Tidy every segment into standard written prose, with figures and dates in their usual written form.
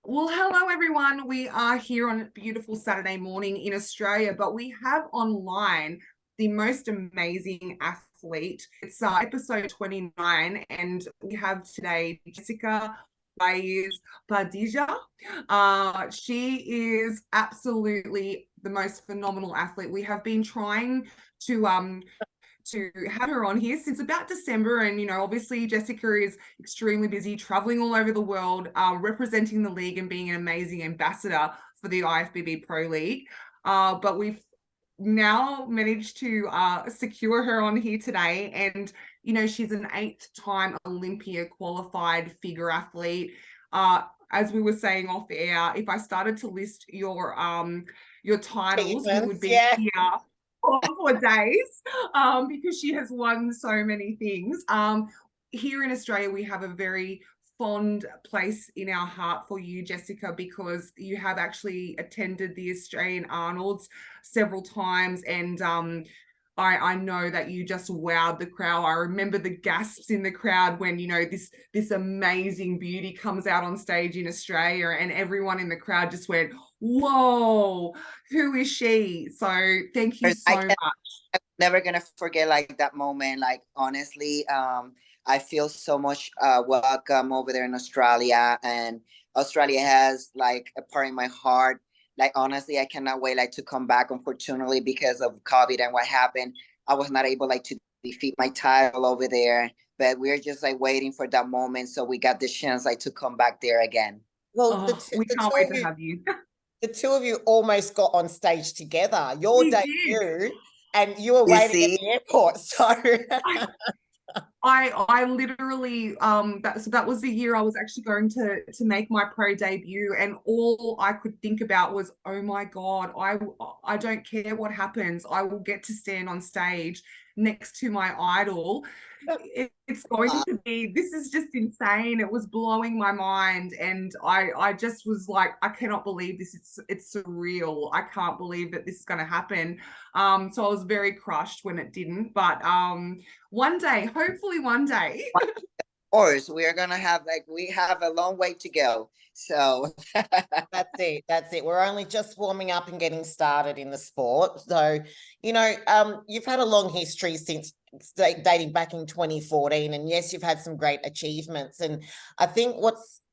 Well, hello everyone. We are here on a beautiful Saturday morning in Australia, but we have online the most amazing athlete. It's episode 29, and we have today Jessica Reyes-PADILla. She is absolutely the most phenomenal athlete. We have been trying to have her on here since about December. And, obviously Jessica is extremely busy traveling all over the world, representing the league and being an amazing ambassador for the IFBB Pro League. But we've now managed to secure her on here today. And, she's an 8-time Olympia qualified figure athlete. As we were saying off air, if I started to list your titles, we would be here for days, because she has won so many things. Here in Australia, we have a very fond place in our heart for you, Jessica, because you have actually attended the Australian Arnolds several times, and I know that you just wowed the crowd. I remember the gasps in the crowd when, this amazing beauty comes out on stage in Australia, and everyone in the crowd just went, whoa, who is she? So thank you so much. I'm never gonna forget that moment. Honestly, I feel so much welcome over there in Australia, and Australia has a part in my heart. Honestly, I cannot wait to come back. Unfortunately, because of COVID and what happened, I was not able to defeat my title over there. But we're just waiting for that moment, so we got the chance to come back there again. Well, we can't wait to have you. The two of you almost got on stage together. Your debut, and you were waiting at the airport. So I literally that was the year I was actually going to make my pro debut, and all I could think about was, oh my God, I don't care what happens, I will get to stand on stage next to my idol. It's going to be, this is just insane. It was blowing my mind, and I just was like, I cannot believe this. It's surreal. I can't believe that this is going to happen. So I was very crushed when it didn't, but one day, hopefully one day. Of course, we are gonna have we have a long way to go. So that's it. We're only just warming up and getting started in the sport. So, you've had a long history since dating back in 2014, and yes, you've had some great achievements. And I think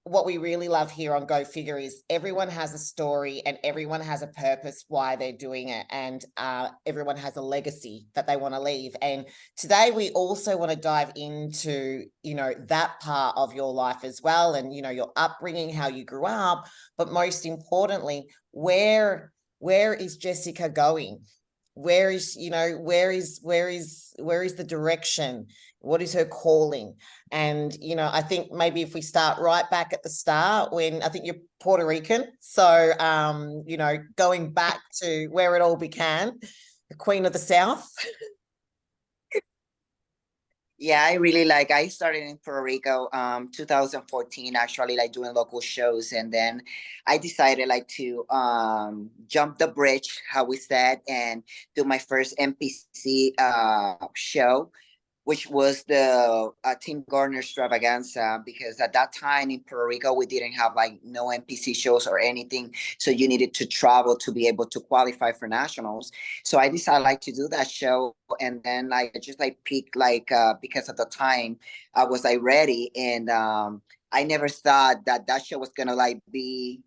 what we really love here on Go Figure is everyone has a story and everyone has a purpose why they're doing it, and everyone has a legacy that they want to leave. And today we also want to dive into that part of your life as well, and your upbringing, how you grew up, but most importantly, where is Jessica going? Where is the direction? What is her calling? And I think maybe if we start right back at the start, when I think you're Puerto Rican, so going back to where it all began, the Queen of the South. Yeah, I really I started in Puerto Rico 2014, actually, doing local shows, and then I decided to jump the bridge, how we said, and do my first NPC show, which was the Team Gardner extravaganza, because at that time in Puerto Rico, we didn't have no NPC shows or anything. So you needed to travel to be able to qualify for nationals. So I decided to do that show. And then I just peaked because at the time I was ready. And I never thought that show was going to be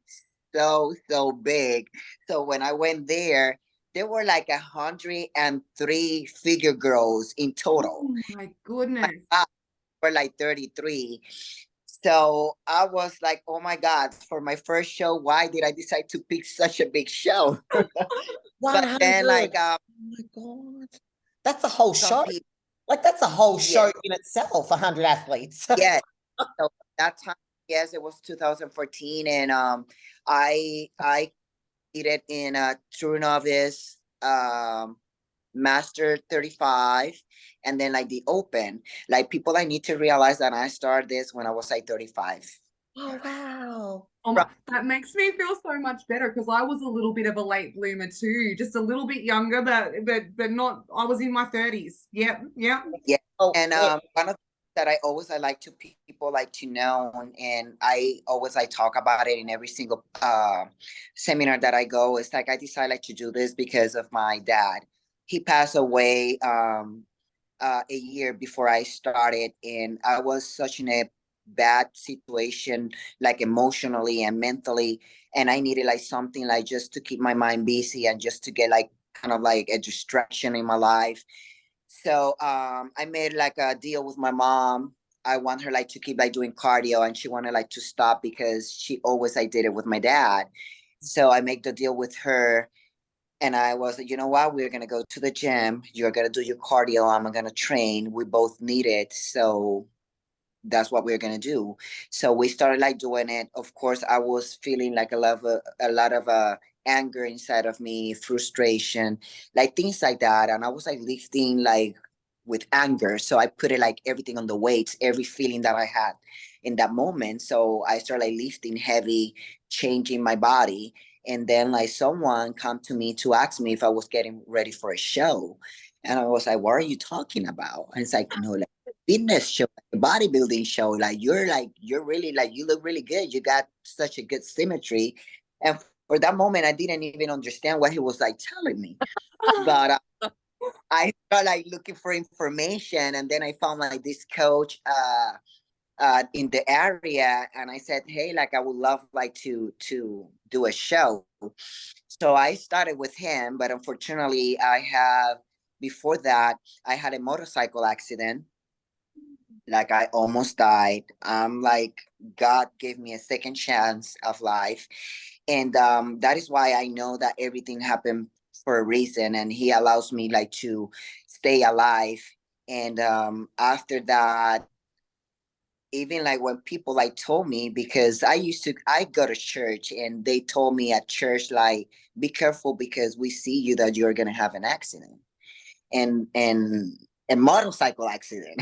so big. So when I went there were 103 figure girls in total. Oh my goodness. We're 33. So I was like, oh my God, for my first show, why did I decide to pick such a big show? But then oh my God, that's a whole show. That's a whole show in itself, 100 athletes. Yeah. So that time, yes, it was 2014. And I competed in a true novice, master 35, and then the open. People, I need to realize that I started this when I was 35. Oh wow. Oh, that makes me feel so much better, because I was a little bit of a late bloomer too, just a little bit younger, but not, I was in my 30s. Yeah. And one of that I like to people like to know, and I always like talk about it in every single seminar that I go. It's like I decided like to do this because of my dad. He passed away a year before I started, and I was such in a bad situation, like emotionally and mentally, and I needed like something like just to keep my mind busy and just to get like kind of like a distraction in my life. So I made like a deal with my mom. I want her like to keep like doing cardio, and she wanted like to stop because she always like did it with my dad. So I make the deal with her, and I was like, you know what? We're gonna go to the gym. You're gonna do your cardio. I'm gonna train. We both need it. So that's what we're gonna do. So we started like doing it. Of course, I was feeling like a lot of anger inside of me, frustration, like things like that. And I was like lifting like with anger. So I put it like everything on the weights, every feeling that I had in that moment. So I started like lifting heavy, changing my body. And then like someone come to me to ask me if I was getting ready for a show. And I was like, what are you talking about? And it's like, no, like fitness show, like a bodybuilding show. You're really like, you look really good. You got such a good symmetry. And for that moment, I didn't even understand what he was like telling me. But I started like looking for information, and then I found like this coach in the area, and I said, hey, like I would love like to do a show. So I started with him, but unfortunately, I have before that I had a motorcycle accident. Like I almost died. Like God gave me a second chance of life, and that is why I know that everything happened for a reason, and He allows me like to stay alive. And after that, even like when people like told me, because I go to church, and they told me at church like, be careful because we see you that you're gonna have an accident, and a motorcycle accident.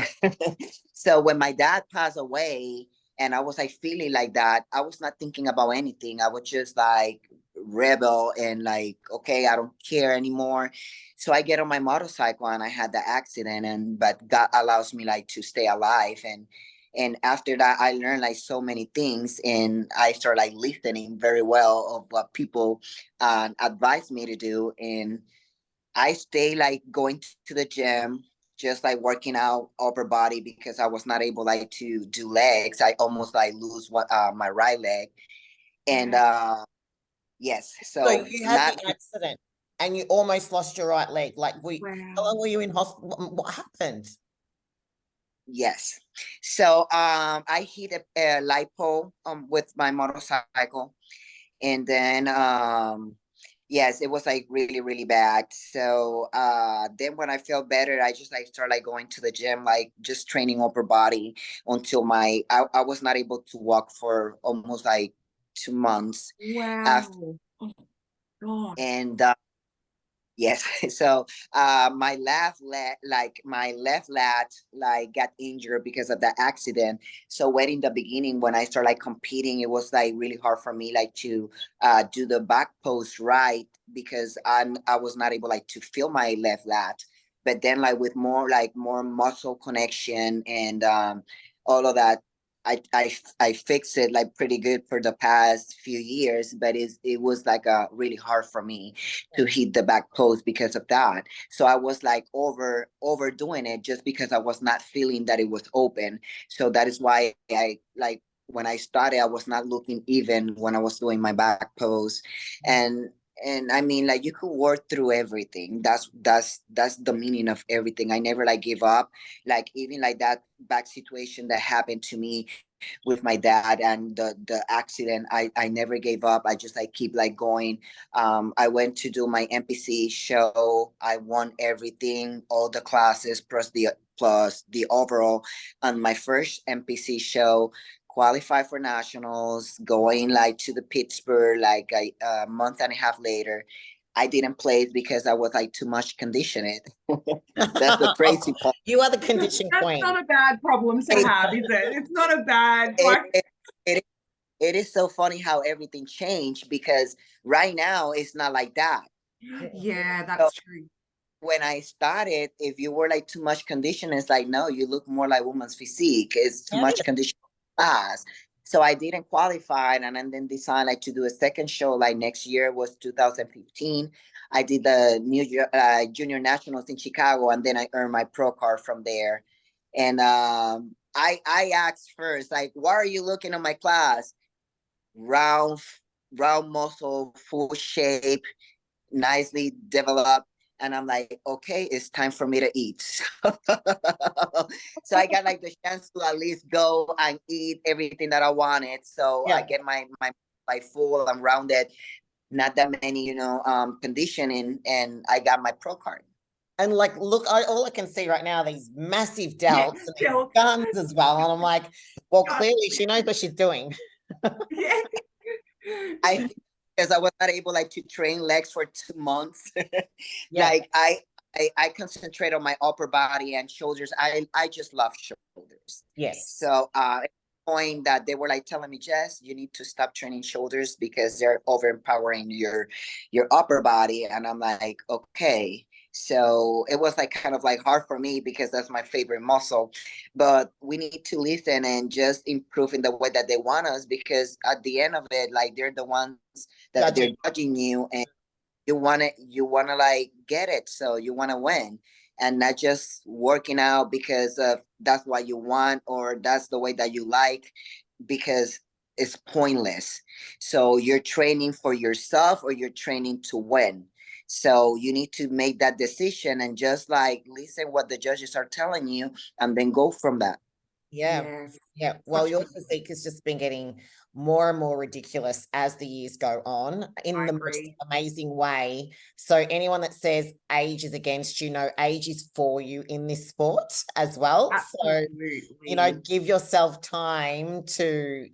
So when my dad passed away, and I was like feeling like that, I was not thinking about anything. I was just like rebel and like, okay, I don't care anymore. So I get on my motorcycle, and I had the accident, and but God allows me like to stay alive. And after that, I learned like so many things, and I started like listening very well of what people advised me to do. And I stay like going to the gym, just like working out upper body, because I was not able like to do legs. I almost like lose what my right leg. And yes, So so you had not the accident and you almost lost your right leg. Like, how long Wow. were you in hospital? What happened? yes. So I hit a light pole with my motorcycle, and then yes, it was like really really bad. So then when I felt better, I just like started like going to the gym, like just training upper body until I was not able to walk for almost like 2 months after. Wow. Oh gosh. And yes. So my left lat like got injured because of that accident. So when in the beginning when I started like competing, it was like really hard for me like to do the back post right, because I was not able like to feel my left lat. But then like with more muscle connection and all of that, I fixed it like pretty good for the past few years. But it was like really hard for me to hit the back post because of that. So I was like overdoing it just because I was not feeling that it was open. So that is why I like when I started, I was not looking even when I was doing my back pose. And I mean, like you could work through everything. That's the meaning of everything. I never like give up. Like even like that back situation that happened to me with my dad and the accident, I never gave up. I just like keep like going. I went to do my NPC show. I won everything, all the classes plus the overall on my first NPC show. Qualified for nationals, going like to the Pittsburgh like a month and a half later. I didn't play because I was like too much conditioned. That's the crazy part. You are the condition That's queen. not a bad problem to It, have, is it? It's not a bad it, like it, it is so funny how everything changed, because right now it's not like that. yeah, So that's true. when I started, if you were like too much condition, it's like, no, you look more like woman's physique. It's too much condition class. So I didn't qualify, and then decided like to do a second show. Like next year was 2015. I did the junior nationals in Chicago, and then I earned my pro card from there. And I asked first, like, why are you looking at my class? Round, round muscle, full shape, nicely developed. And I'm like, okay, it's time for me to eat. So I got like the chance to at least go and eat everything that I wanted. So I get my full and rounded, not that many, conditioning, and I got my pro card. And like, look, all I can see right now are these massive delts and guns as well. And I'm like, well, clearly she knows what she's doing. Yeah. Because I was not able like to train legs for 2 months. Like I concentrate on my upper body and shoulders. I just love shoulders. Yes. So at the point that they were like telling me, Jess, you need to stop training shoulders because they're overempowering your upper body. And I'm like, okay. So it was like kind of like hard for me because that's my favorite muscle. But we need to listen and just improve in the way that they want us, because at the end of it, like they're the ones that they're judging you, and you want to like get it. So you want to win, and not just working out because of that's what you want or that's the way that you like, because it's pointless. So you're training for yourself or you're training to win. So you need to make that decision and just like listen what the judges are telling you and then go from that. Yeah. Well, your physique has just been getting more and more ridiculous as the years go on in the most amazing way. So anyone that says age is against you, no, age is for you in this sport as well. Absolutely. So, give yourself time to,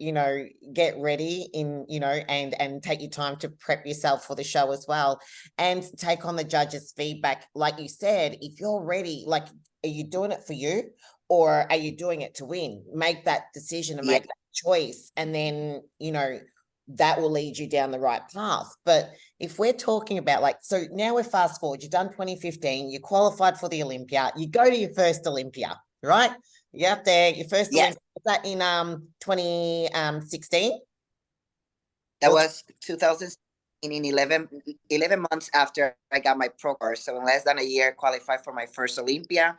get ready and take your time to prep yourself for the show as well, and take on the judges' feedback. Like you said, if you're ready, like, are you doing it for you? Or are you doing it to win? Make that decision and make that choice. And then, that will lead you down the right path. But if we're talking about like, so now we're fast forward, you've done 2015, you qualified for the Olympia, you go to your first Olympia, right? You're up there, your first Olympia, was that in 2016? That was 2016, in 11 months after I got my pro card. So in less than a year, qualified for my first Olympia.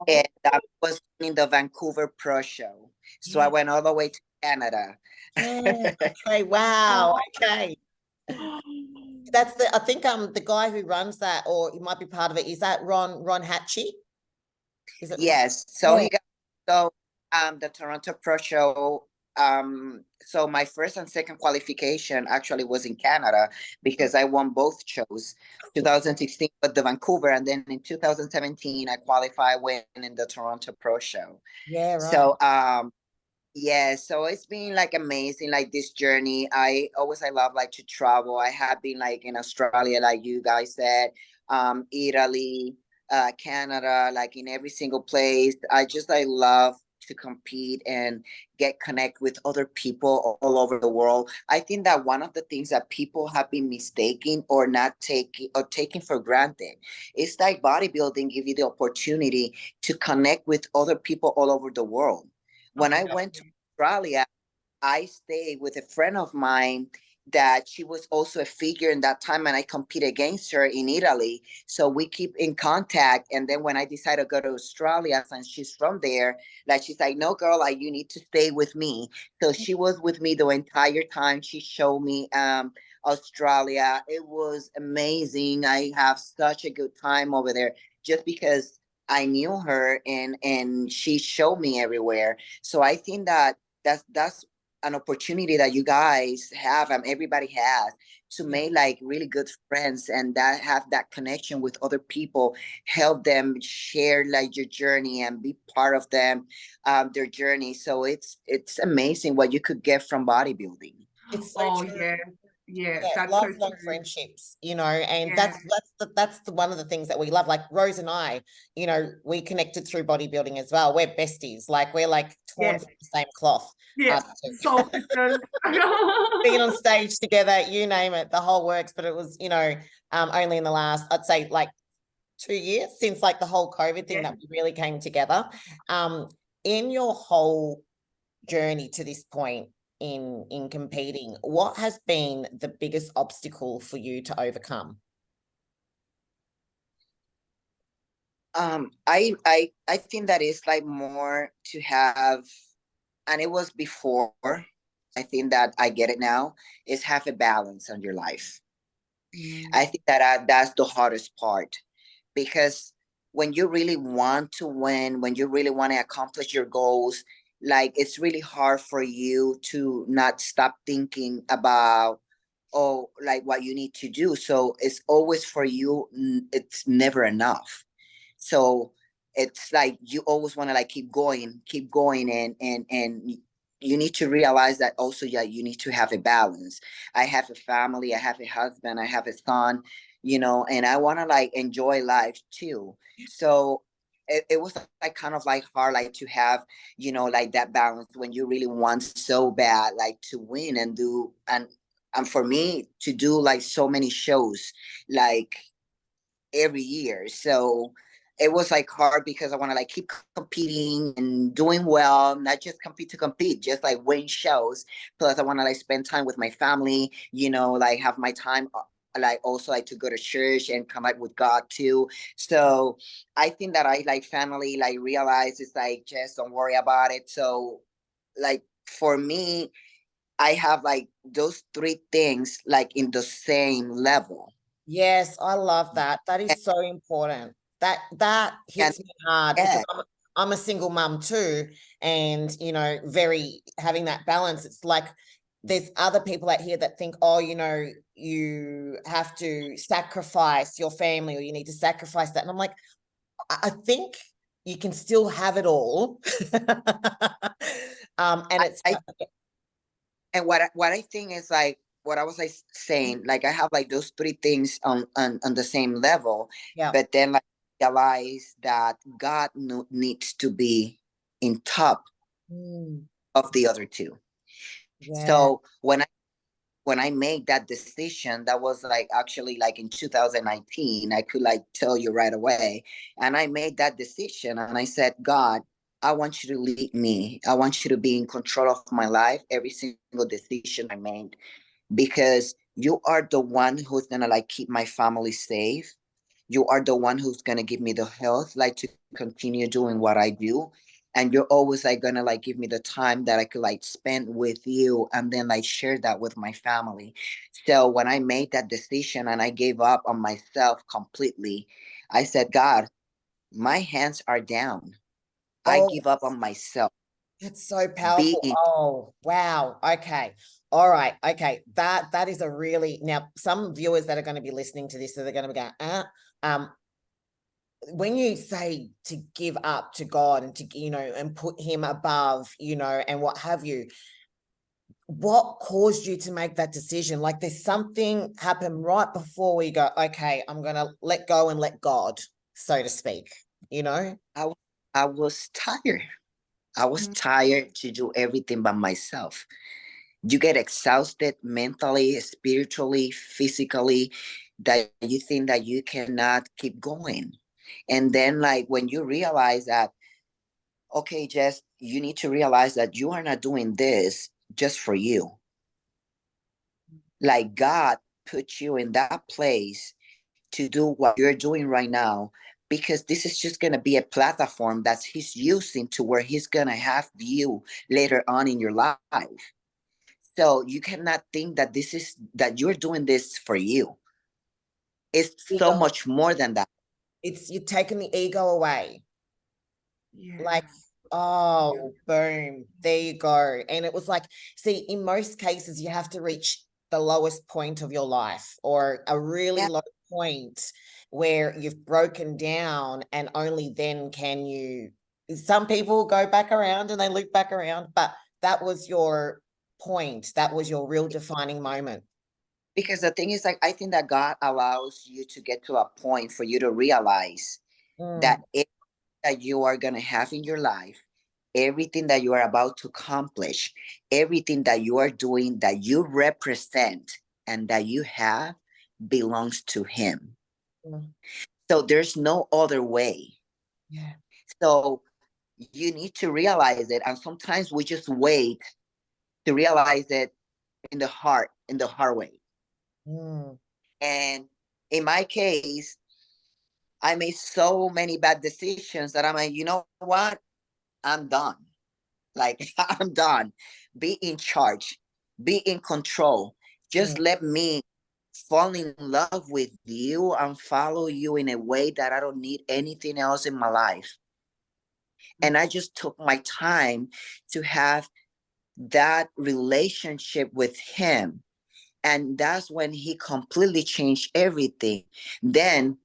And that was in the Vancouver Pro Show. So I went all the way to Canada. Okay. Wow. Okay. That's I think the guy who runs that, or he might be part of it, is that Ron Hatchie? Is it? Yes. So he got the Toronto Pro Show. So my first and second qualification actually was in Canada because I won both shows. 2016 with the Vancouver, and then in 2017 I qualified winning the Toronto Pro Show. Yeah, right. So so it's been like amazing, like this journey. I love like to travel. I have been like in Australia, like you guys said, Italy, Canada, like in every single place. I just love to compete and connect with other people all over the world. I think that one of the things that people have been mistaking or not taking for granted is like bodybuilding give you the opportunity to connect with other people all over the world. When I went to Australia, I stayed with a friend of mine that she was also a figure in that time, and I compete against her in Italy. So we keep in contact. And then when I decided to go to Australia, since she's from there, like she's like, no, girl, like you need to stay with me. So she was with me the entire time. She showed me Australia. It was amazing. I have such a good time over there just because I knew her and she showed me everywhere. So I think that that's an opportunity that you guys have and everybody has to make like really good friends and that have that connection with other people, help them share like your journey and be part of them, their journey. So it's amazing what you could get from bodybuilding. It's so true. That's lifelong friendships, and that's the one of the things that we love. Like Rose and I, we connected through bodybuilding as well. We're besties, like we're like torn from the same cloth. So being on stage together, you name it, the whole works. But it was, only in the last, I'd say, like 2 years since like the whole COVID thing that we really came together. In your whole journey to this point in competing, what has been the biggest obstacle for you to overcome? I think that it's like more to have, and it was before, I think that I get it now, is have a balance on your life. I think that that's the hardest part, because when you really want to win, when you really want to accomplish your goals, like it's really hard for you to not stop thinking about, oh, like what you need to do. So it's always for you, it's never enough. So it's like you always want to like keep going, and you need to realize that also, yeah, you need to have a balance. I have a family, I have a husband, I have a son, and I want to like enjoy life too. So it was like kind of like hard, like to have, like that balance when you really want so bad, like to win and do, and for me to do like so many shows, like every year. So it was like hard because I want to like keep competing and doing well, not just compete to compete, just like win shows. Plus, I want to like spend time with my family, like have my time, like also like to go to church and connect with God too. So I think that I like family, like realize it's like just don't worry about it. So like for me, I have like those three things like in the same level. Yes, I love that. That is so important. That hits me hard because I'm a single mum too, and very having that balance. It's like there's other people out here that think, oh, you have to sacrifice your family, or you need to sacrifice that. And I'm like, I think you can still have it all. And it's and what I think is like what I was like saying, like I have like those three things on the same level, but then like realize that God needs to be in top of the other two. So when I made that decision, that was like actually like in 2019, I could like tell you right away. And I made that decision and I said, God, I want you to lead me. I want you to be in control of my life, every single decision I made, because you are the one who's gonna like keep my family safe. You are the one who's gonna give me the health, like to continue doing what I do. And you're always like gonna like give me the time that I could like spend with you and then like share that with my family. So when I made that decision and I gave up on myself completely, I said, God, my hands are down. I give up on myself. That's so powerful. Oh, wow. Okay. All right. Okay. That is a really, now some viewers that are going to be listening to this, so they're going to be going, when you say to give up to God and to, and put him above, and what have you, what caused you to make that decision? Like there's something happened right before we go, okay, I'm going to let go and let God, so to speak, I was tired. I was tired to do everything by myself. You get exhausted mentally, spiritually, physically, that you think that you cannot keep going. And then like when you realize that, okay, Jess, you need to realize that you are not doing this just for you. Like God put you in that place to do what you're doing right now, because this is just going to be a platform that he's using to where he's going to have you later on in your life. So you cannot think that that you're doing this for you. It's so much more than that. You're taking the ego away. Like, oh, boom, there you go. And it was like, see, in most cases, you have to reach the lowest point of your life, or a really low point where you've broken down, and only then can you, some people go back around and they loop back around, but that was your point. That was your real defining moment. Because the thing is, like, I think that God allows you to get to a point for you to realize that that you are going to have in your life, everything that you are about to accomplish, everything that you are doing, that you represent and that you have, belongs to him. So there's no other way. Yeah. So you need to realize it. And sometimes we just wait to realize it in the hard way. Mm. And in my case, I made so many bad decisions that I'm like, you know what? I'm done. Like, I'm done. Be in charge, be in control. Just let me fall in love with you and follow you in a way that I don't need anything else in my life. And I just took my time to have that relationship with him. And that's when he completely changed everything. Then,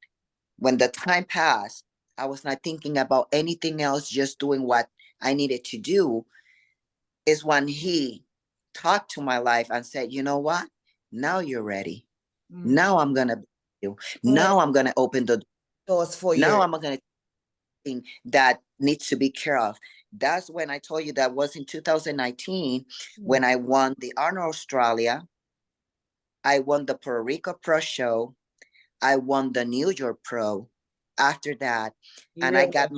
when the time passed, I was not thinking about anything else, just doing what I needed to do. Is when he talked to my life and said, you know what? Now you're ready. Now I'm going to be you. Now I'm going to open the doors for you. Now I'm going to think that needs to be care of. That's when I told you that was in 2019 when I won the Arnold Australia. I won the Puerto Rico Pro Show. I won the New York Pro after that. And I got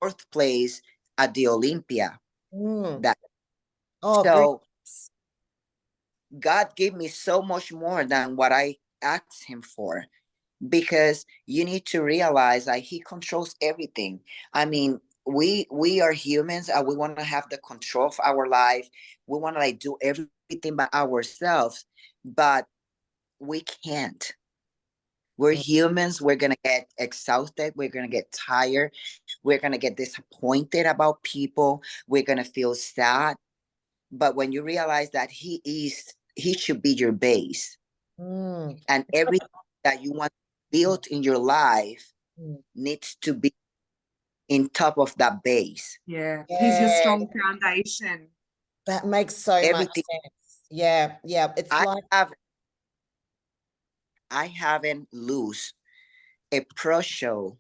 fourth place at the Olympia. That so God gave me so much more than what I asked him for, because you need to realize that he controls everything. I mean, we are humans and we want to have the control of our life. We want to like do everything by ourselves, but we can't. We're humans. We're going to get exhausted. We're going to get tired. We're going to get disappointed about people. We're going to feel sad. But when you realize that he should be your base, and everything that you want built in your life needs to be in top of that base. Yeah. He's your strong foundation. That makes so much sense. Yeah. It's I haven't lose a pro show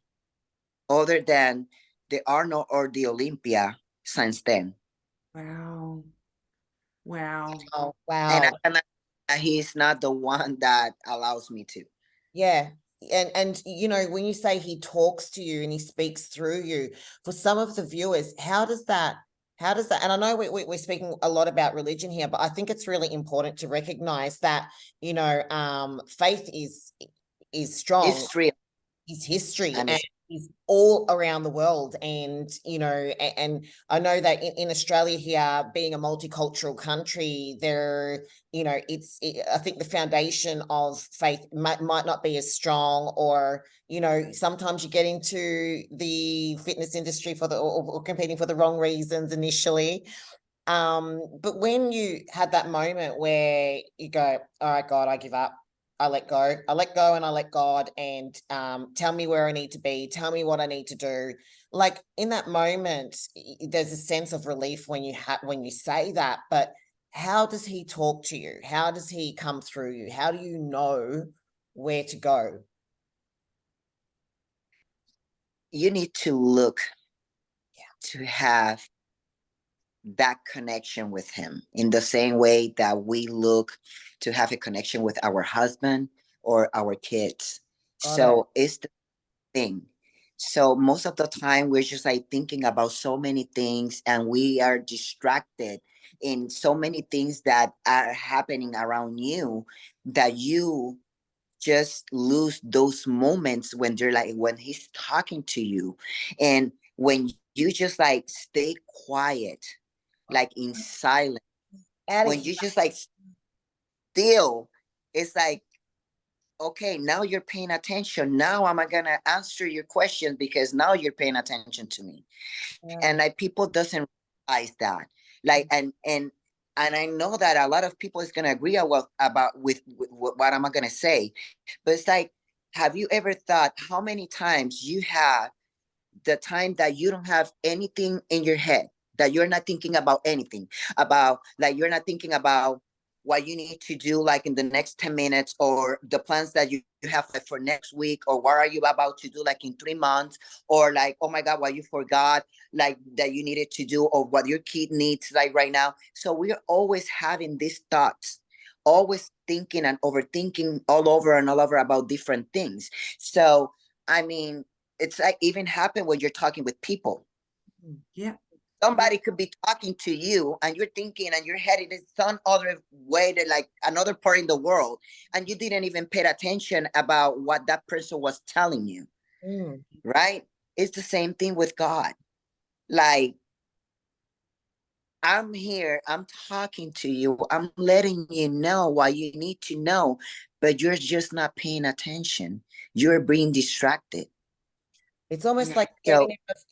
other than the Arnold or the Olympia since then. Wow. Wow. Oh, wow. And he's not the one that allows me to. Yeah. And you know, when you say he talks to you and he speaks through you, for some of the viewers, how does that, and I know we're speaking a lot about religion here, but I think it's really important to recognize that, you know, faith is strong. History. His history, and and he's all around the world. And you know, and I know that in Australia here, being a multicultural country, there, you know, I think the foundation of faith might not be as strong, or you know, sometimes you get into the fitness industry for or competing for the wrong reasons initially. But when you had that moment where you go, all right, God, I give up. I let go and I let God, and tell me where I need to be, tell me what I need to do. Like in that moment, there's a sense of relief when you say that, but how does he talk to you? How does he come through you? How do you know where to go? You need to look to have that connection with him in the same way that we look to have a connection with our husband or our kids. It's the thing. So most of the time we're just like thinking about so many things, and we are distracted in so many things that are happening around you, that you just lose those moments when they're like, when he's talking to you, and when you just like stay quiet, like in silence, when you just like still, it's like, okay, now you're paying attention. Now am I gonna answer your questions because now you're paying attention to me. And like people doesn't realize that. Like and I know that a lot of people is gonna agree with what am I gonna say. But it's like, have you ever thought how many times you have the time that you don't have anything in your head, that you're not thinking about anything, about like you're not thinking about what you need to do like in the next 10 minutes, or the plans that you have like, for next week, or what are you about to do like in 3 months, or like, oh my God, what you forgot like that you needed to do, or what your kid needs like right now. So we're always having these thoughts, always thinking and overthinking all over and all over about different things. So I mean, it's like even happen when you're talking with people. Yeah. Somebody could be talking to you and you're thinking and you're headed in some other way, to like another part in the world, and you didn't even pay attention about what that person was telling you. Right? It's the same thing with God. Like, I'm here, I'm talking to you, I'm letting you know what you need to know, but you're just not paying attention. You're being distracted. It's almost like So,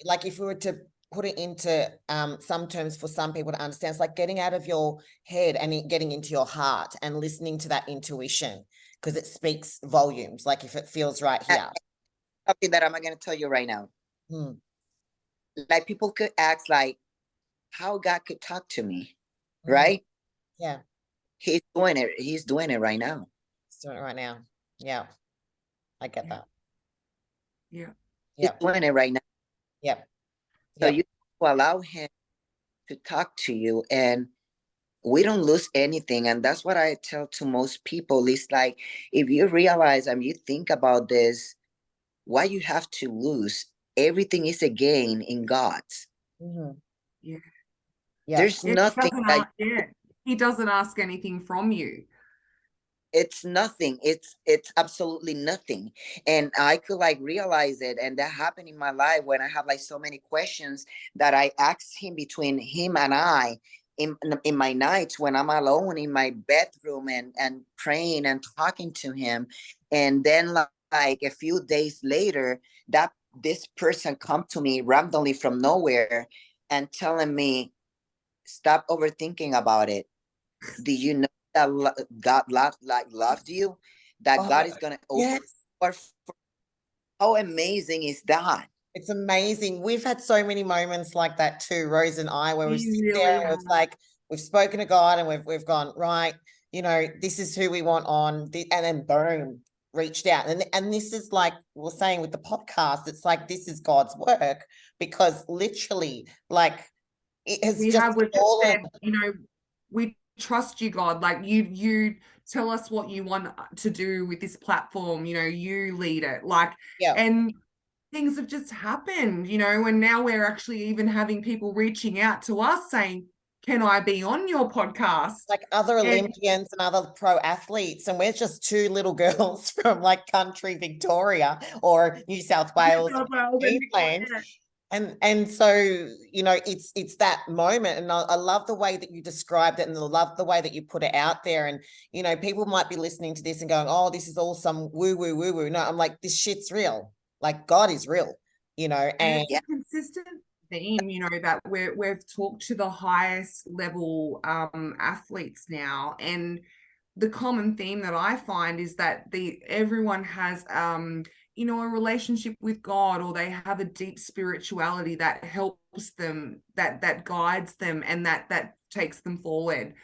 like if we were to put it into some terms for some people to understand, it's like getting out of your head and getting into your heart and listening to that intuition, because it speaks volumes, like if it feels right here. something that I'm going to tell you right now. Hmm. Like, people could ask, like, how God could talk to me, Mhm. right? Yeah, He's doing it. He's doing it right now. he's doing it right now. Yeah, I get that. Yeah. He's Yeah, doing it right now. yeah, So yeah. you allow him to talk to you, and we don't lose anything. And that's what I tell to most people. It's like, if you realize and you think about this, what you have to lose, everything is a gain in God's. Mhm. Yeah. Yeah. There's nothing that He doesn't ask anything from you. it's nothing. It's absolutely nothing. And I could like realize it. And that happened in my life when I have like so many questions that I asked him, between him and I, in my nights when I'm alone in my bedroom and praying and talking to him. And then like a few days later, that this person come to me randomly from nowhere and telling me, stop overthinking about it. Do you know that God loved you? That God Oh, is gonna open yes. doors. How amazing is that? It's amazing. We've had so many moments like that too, Rose and I, where we've You sit really there and have. we've spoken to God and we've gone, right, this is who we want on, and then boom, reached out. And this is like we're saying with the podcast, it's like this is God's work, because literally, like, it has We've just just fallen. said, we trust you, God. Like you tell us what you want to do with this platform, you lead it. Like, Yeah. and things have just happened, and now we're actually even having people reaching out to us saying, can I be on your podcast? Like other And Olympians and other pro athletes, and we're just two little girls from like country Victoria or New South Wales, Queensland. And so, it's that moment. And I love the way that you described it, and I love the way that you put it out there. And, people might be listening to this and going, oh, this is all some woo, woo, woo, woo. No, I'm like, this shit's real. Like, God is real, and it's a consistent theme, that we've talked to the highest level athletes now, and the common theme that I find is that everyone has a relationship with God, or they have a deep spirituality that helps them, that guides them, and that takes them forward.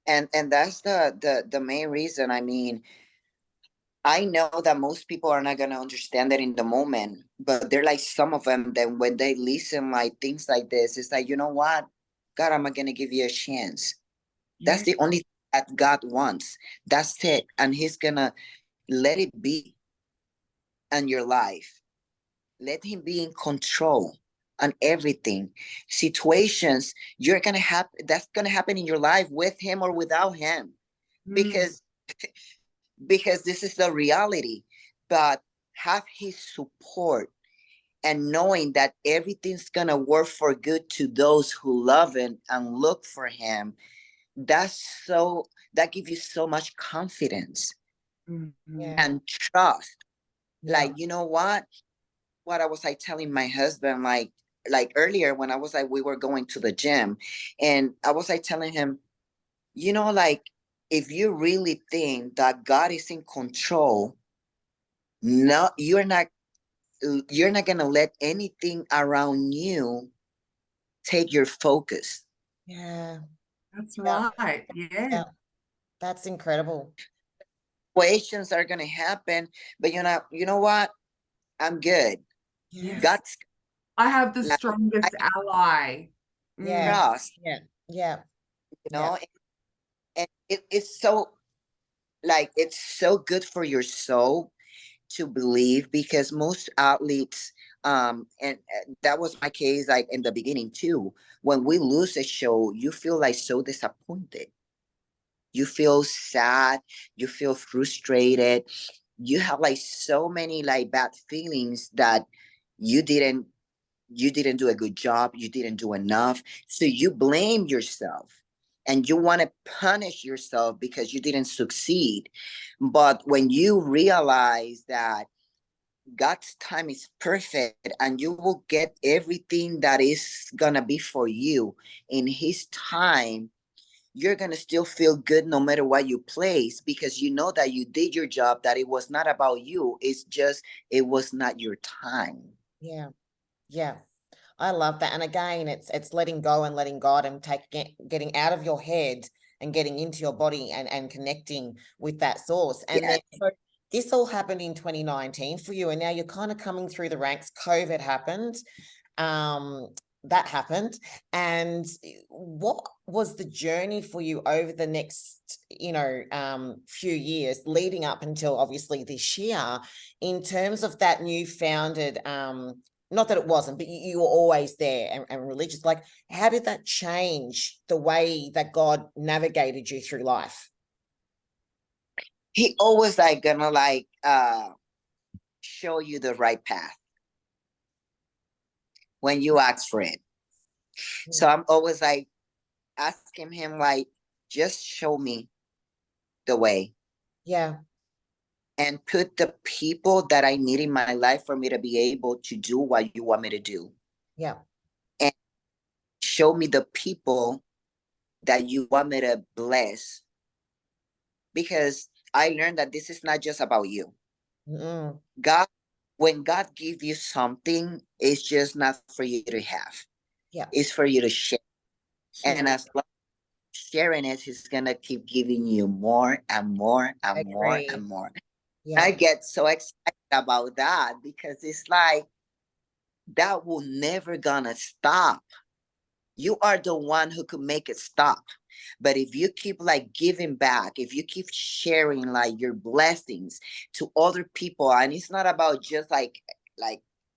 And that's the main reason. I mean, I know that most people are not gonna understand that in the moment, but they're like some of them that when they listen like things like this, it's like, you know what? God, I'm gonna give you a chance. That's the only thing that God wants. That's it. And he's gonna let it be in your life. Let him be in control on everything. Situations you're gonna have, that's gonna happen in your life with him or without him. Because this is the reality. But have his support, and knowing that everything's gonna work for good to those who love him and look for him, that gives you so much confidence and trust. Like, you know what I was like telling my husband, like earlier when I was like, we were going to the gym, and I was like telling him, like, if you really think that God is in control, no, you're not gonna let anything around you take your focus. Yeah, That's right. yeah, that's incredible. Situations are gonna happen, but you know what? I'm good. Yes. God's I have the like, strongest ally. Yeah, trust, yeah. you know, and it's so, like, it's so good for your soul. to believe, because most athletes, and that was my case, like in the beginning too. When we lose a show, you feel like so disappointed. You feel sad. You feel frustrated. You have like so many like bad feelings that you didn't you didn't do a good job, you didn't do enough, so you blame yourself and you want to punish yourself because you didn't succeed. But when you realize that God's time is perfect and you will get everything that is gonna be for you in his time, you're gonna still feel good no matter what you place, because you know that you did your job, that it was not about you, it's just it was not your time. Yeah. Yeah. I love that. And again, it's letting go and letting God, and getting out of your head and getting into your body and connecting with that source. And Yeah. then so this all happened in 2019 for you, and now you're kind of coming through the ranks. COVID happened. That happened. And what was the journey for you over the next, few years leading up until obviously this year, in terms of that new founded, not that it wasn't, but you were always there and religious. Like, how did that change the way that God navigated you through life? He always like gonna like show you the right path when you ask for it. So I'm always like asking him, like, just show me the way Yeah. and put the people that I need in my life for me to be able to do what you want me to do. Yeah. And show me the people that you want me to bless. Because I learned that this is not just about you. Mm-mm. God, when God gives you something, it's just not for you to have. Yeah. It's for you to share. And Yeah. as long as sharing it, he's gonna keep giving you more and more I and more agree. and more. Yeah. I get so excited about that because it's like that will never gonna stop. You are the one who could make it stop. But if you keep like giving back, if you keep sharing like your blessings to other people, and it's not about just like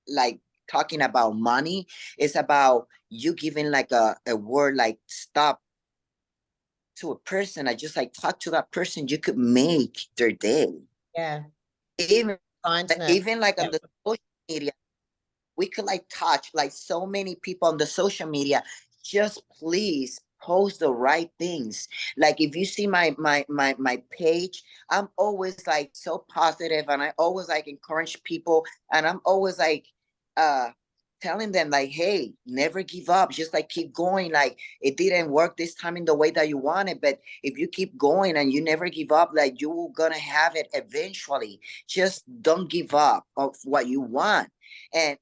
like talking about money, it's about you giving like a word like stop to a person. I just like talk to that person, you could make their day. Yeah. Even Kindness. even like Yeah. on the social media, we could like touch like so many people on the social media. Just please post the right things. Like if you see my page, I'm always like so positive and I always like encourage people, and I'm always like uh telling them like, hey, never give up, just like keep going. Like it didn't work this time in the way that you wanted, but if you keep going and you never give up, like you're gonna have it eventually. Just don't give up of what you want. And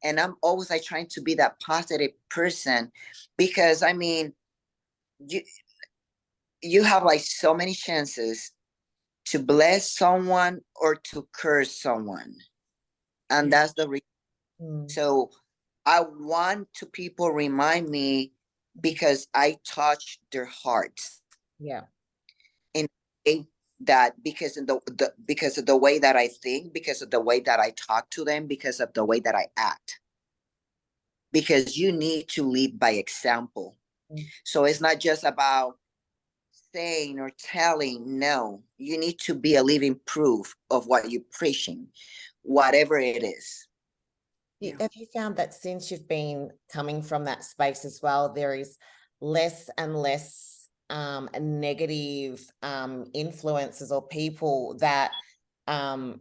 I'm always like trying to be that positive person, because I mean, you you have like so many chances to bless someone or to curse someone, and that's the reason. Mm. So I want to people remind me, because I touch their hearts Yeah. in a way that, because of because of the way that I think, because of the way that I talk to them, because of the way that I act, because you need to lead by example. Mm. So it's not just about saying or telling. No, you need to be a living proof of what you're preaching, whatever it is. Yeah. Have you found that since you've been coming from that space as well, there is less and less negative influences or people that come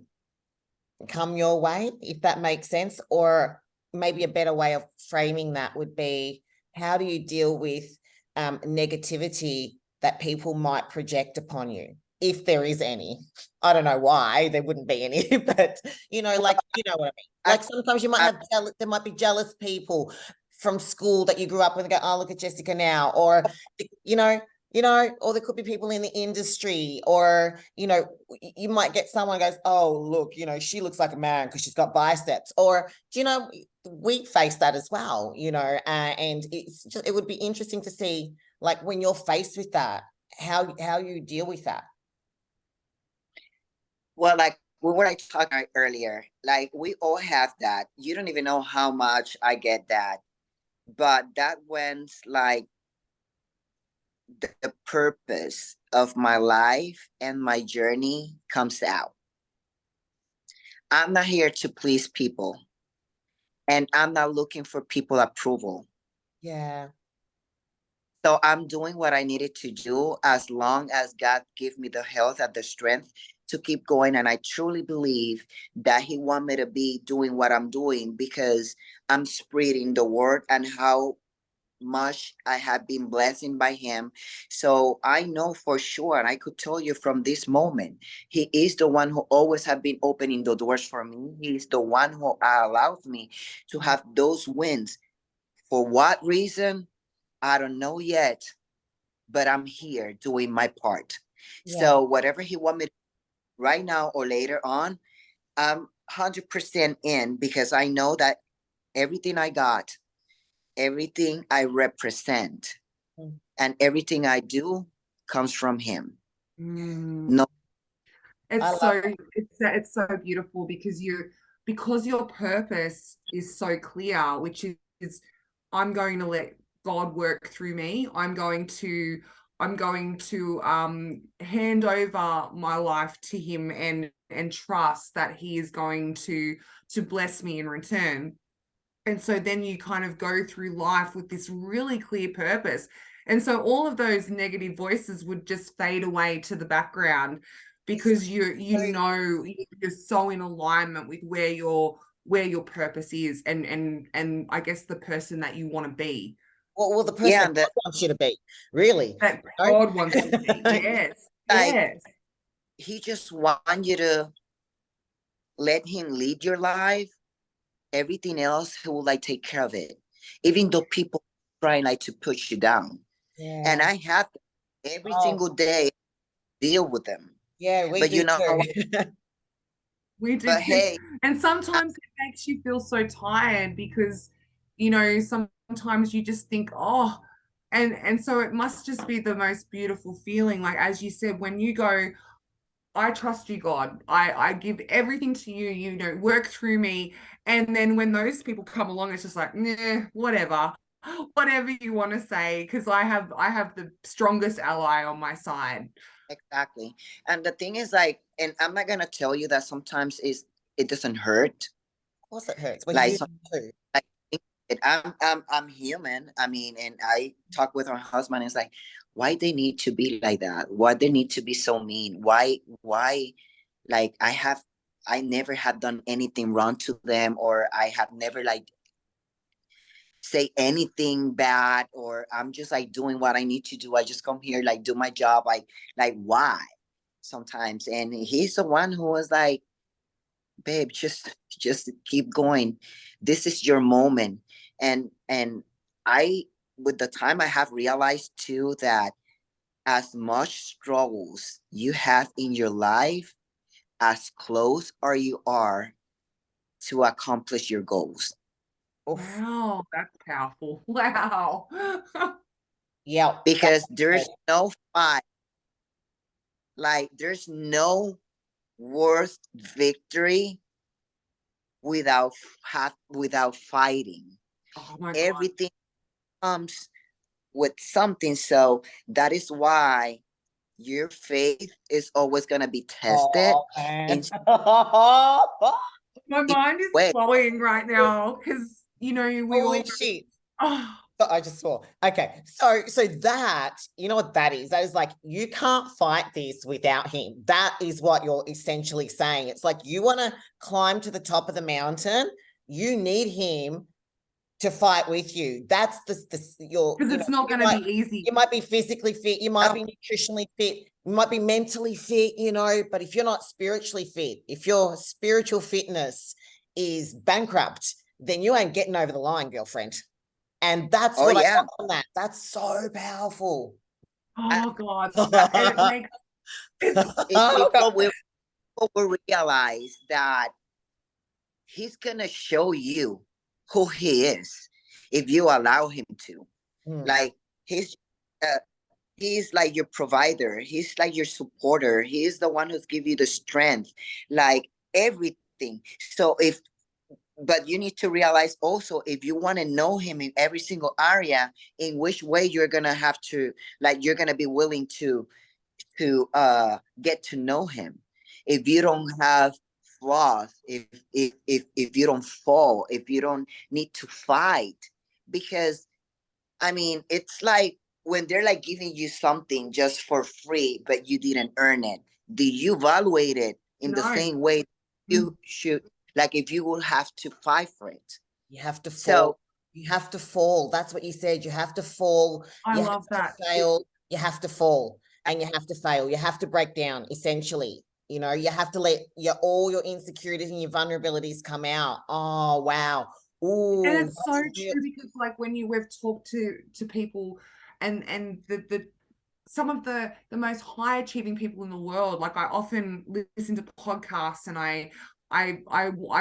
your way, if that makes sense? Or maybe a better way of framing that would be, how do you deal with negativity that people might project upon you, if there is any? I don't know why there wouldn't be any, but like, you know what I mean? Like sometimes you might have there might be jealous people from school that you grew up with and go, oh, look at Jessica now, or or there could be people in the industry, or you might get someone goes, oh, look, she looks like a man because she's got biceps, or we face that as well, and it would be interesting to see, like, when you're faced with that, how you deal with that. Well, like what I talked about earlier, like we all have that. You don't even know how much I get that. But that when's like the purpose of my life and my journey comes out. I'm not here to please people, and I'm not looking for people approval. Yeah. So I'm doing what I needed to do as long as God give me the health and the strength to keep going. And I truly believe that He want me to be doing what I'm doing because I'm spreading the word and how much I have been blessed by Him. So I know for sure, and I could tell you from this moment, He is the one who always have been opening the doors for me. He is the one who allows me to have those wins. For what reason? I don't know yet, but I'm here doing my part. Yeah. So whatever He want me to do right now or later on, I'm 100% in because I know that everything I got, everything I represent, and everything I do comes from Him. No, It's so it's so beautiful because your purpose is so clear, which is I'm going to let God work through me. I'm going to hand over my life to Him and trust that He is going to bless me in return. And so then you kind of go through life with this really clear purpose. And so all of those negative voices would just fade away to the background because you're so in alignment with where your purpose is and I guess the person that you want to be. Well, the person that God wants you to be, really. That God wants you to be. Yes. like Yes. He just want you to let Him lead your life. Everything else He will like take care of it. Even though people trying like to push you down. Yeah. And I have to every single day deal with them. Yeah, we But do you know too. We do but too. hey, And sometimes it makes you feel so tired because, sometimes you just think, oh, and so it must just be the most beautiful feeling. Like, as you said, when you go, I trust you, God. I give everything to you, work through me. And then when those people come along, it's just like, nah, whatever. Whatever you want to say, because I have the strongest ally on my side. exactly. And the thing is like, and I'm not gonna tell you that sometimes it doesn't hurt. Of course it hurts. We're Like human too. like I'm human. I mean, and I talk with her husband. It's like, why they need to be like that? Why they need to be so mean? Why? Like I never have done anything wrong to them, or I have never like say anything bad, or I'm just like doing what I need to do. I just come here like do my job. Like why? Sometimes, and he's the one who was like, babe, just keep going. This is your moment. And I, with the time, I have realized too that as much struggles you have in your life, as close or you are to accomplish your goals. Oof. Wow, that's powerful. Wow. Yeah. Because there's no fight, like there's no worth victory without fighting. Oh my God. Everything comes with something. So that is why your faith is always going to be tested in My mind is way. flowing right now because we all Holy shit. oh, I just swore. Okay. So that, you know what that is? That is like, you can't fight this without him. That is what you're essentially saying. It's like, you want to climb to the top of the mountain, you need him to fight with you. That's your, because it's not going to be easy. you might be physically fit, you might be nutritionally fit, you might be mentally fit, but if you're not spiritually fit, if your spiritual fitness is bankrupt, then you ain't getting over the line, girlfriend. And that's what I got from that. That's so powerful. Oh God. And it makes People will realize that he's gonna show you who he is if you allow him to. Like he's he's like your provider. He's like your supporter. He's the one who's give you the strength, like everything. So but you need to realize also, if you want to know him in every single area, in which way you're gonna have to, like, you're gonna be willing to get to know him. If you don't have flaws, if you don't fall, if you don't need to fight, because I mean, it's like when they're like giving you something just for free, but you didn't earn it. Do you evaluate it in the No. same way you should? Like if you will have to fight for it. You have to fall. So You have to fall. That's what you said. You have to fall. I You love have that. to fail. You have to fall, and you have to fail. You have to break down, essentially. You know, you have to let all your insecurities and your vulnerabilities come out. Oh, wow. Ooh, And it's so that's real. true, because like when we've talked to people, and the some of the most high achieving people in the world, like I often listen to podcasts, and I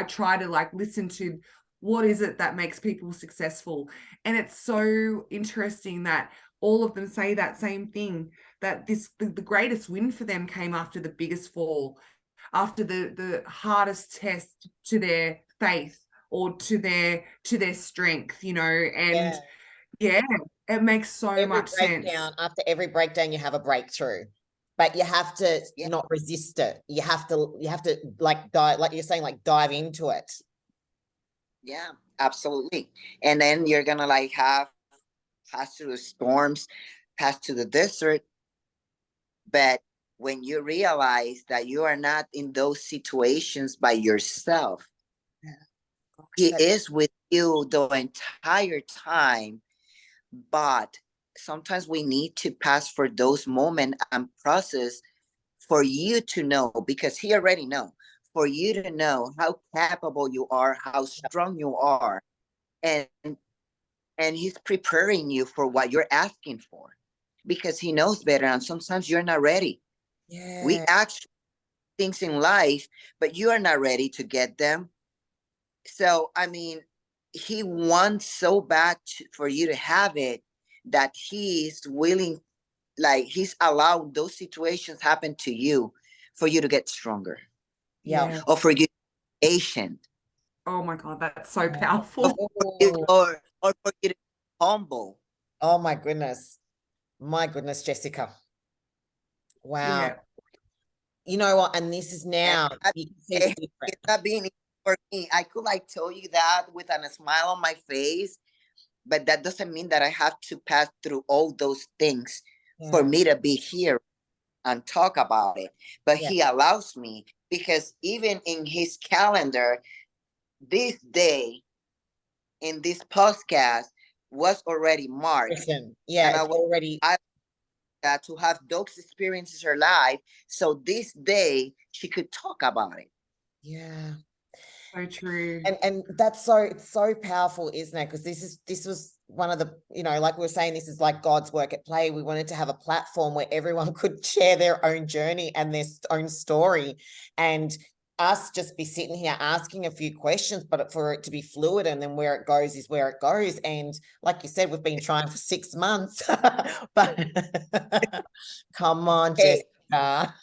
try to like listen to what is it that makes people successful. And it's so interesting that all of them say that same thing, that the greatest win for them came after the biggest fall, after the hardest test to their faith, or to their strength, you know. And yeah, it makes so much sense. After every breakdown, you have a breakthrough, but you have to not resist it. You have to like dive, like you're saying, like dive into it. Yeah, absolutely. And then you're gonna like pass through the storms, pass to the desert. But when you realize that you are not in those situations by yourself, he is with you the entire time. But sometimes we need to pass for those moments and process for you to know, because he already know, for you to know how capable you are, how strong you are, and he's preparing you for what you're asking for, because he knows better. And sometimes you're not ready. We ask things in life, but you are not ready to get them. So I mean, he wants so bad for you to have it, that he's willing, like he's allowed those situations happen to you for you to get stronger. Yeah. Or for you to be patient. Oh my God, that's so powerful. Or for you to be humble. Oh my goodness. My goodness, Jessica. Wow. Yeah. You know what? And this is now, you can see it's different. It's not being easy for me. I could like tell you that with a smile on my face, but that doesn't mean that I have to pass through all those things for me to be here and talk about it. But he allows me, because even in his calendar, this day in this podcast was already marked. Listen, and it's already to have those experiences in her life, so this day she could talk about it. Yeah. So true. And that's so powerful, isn't it? Because this was one of the, you know, like we were saying, this is like God's work at play. We wanted to have a platform where everyone could share their own journey and their own story, and us just be sitting here asking a few questions, but for it to be fluid, and then where it goes is where it goes. And like you said, we've been trying for 6 months, but come on, Jessica.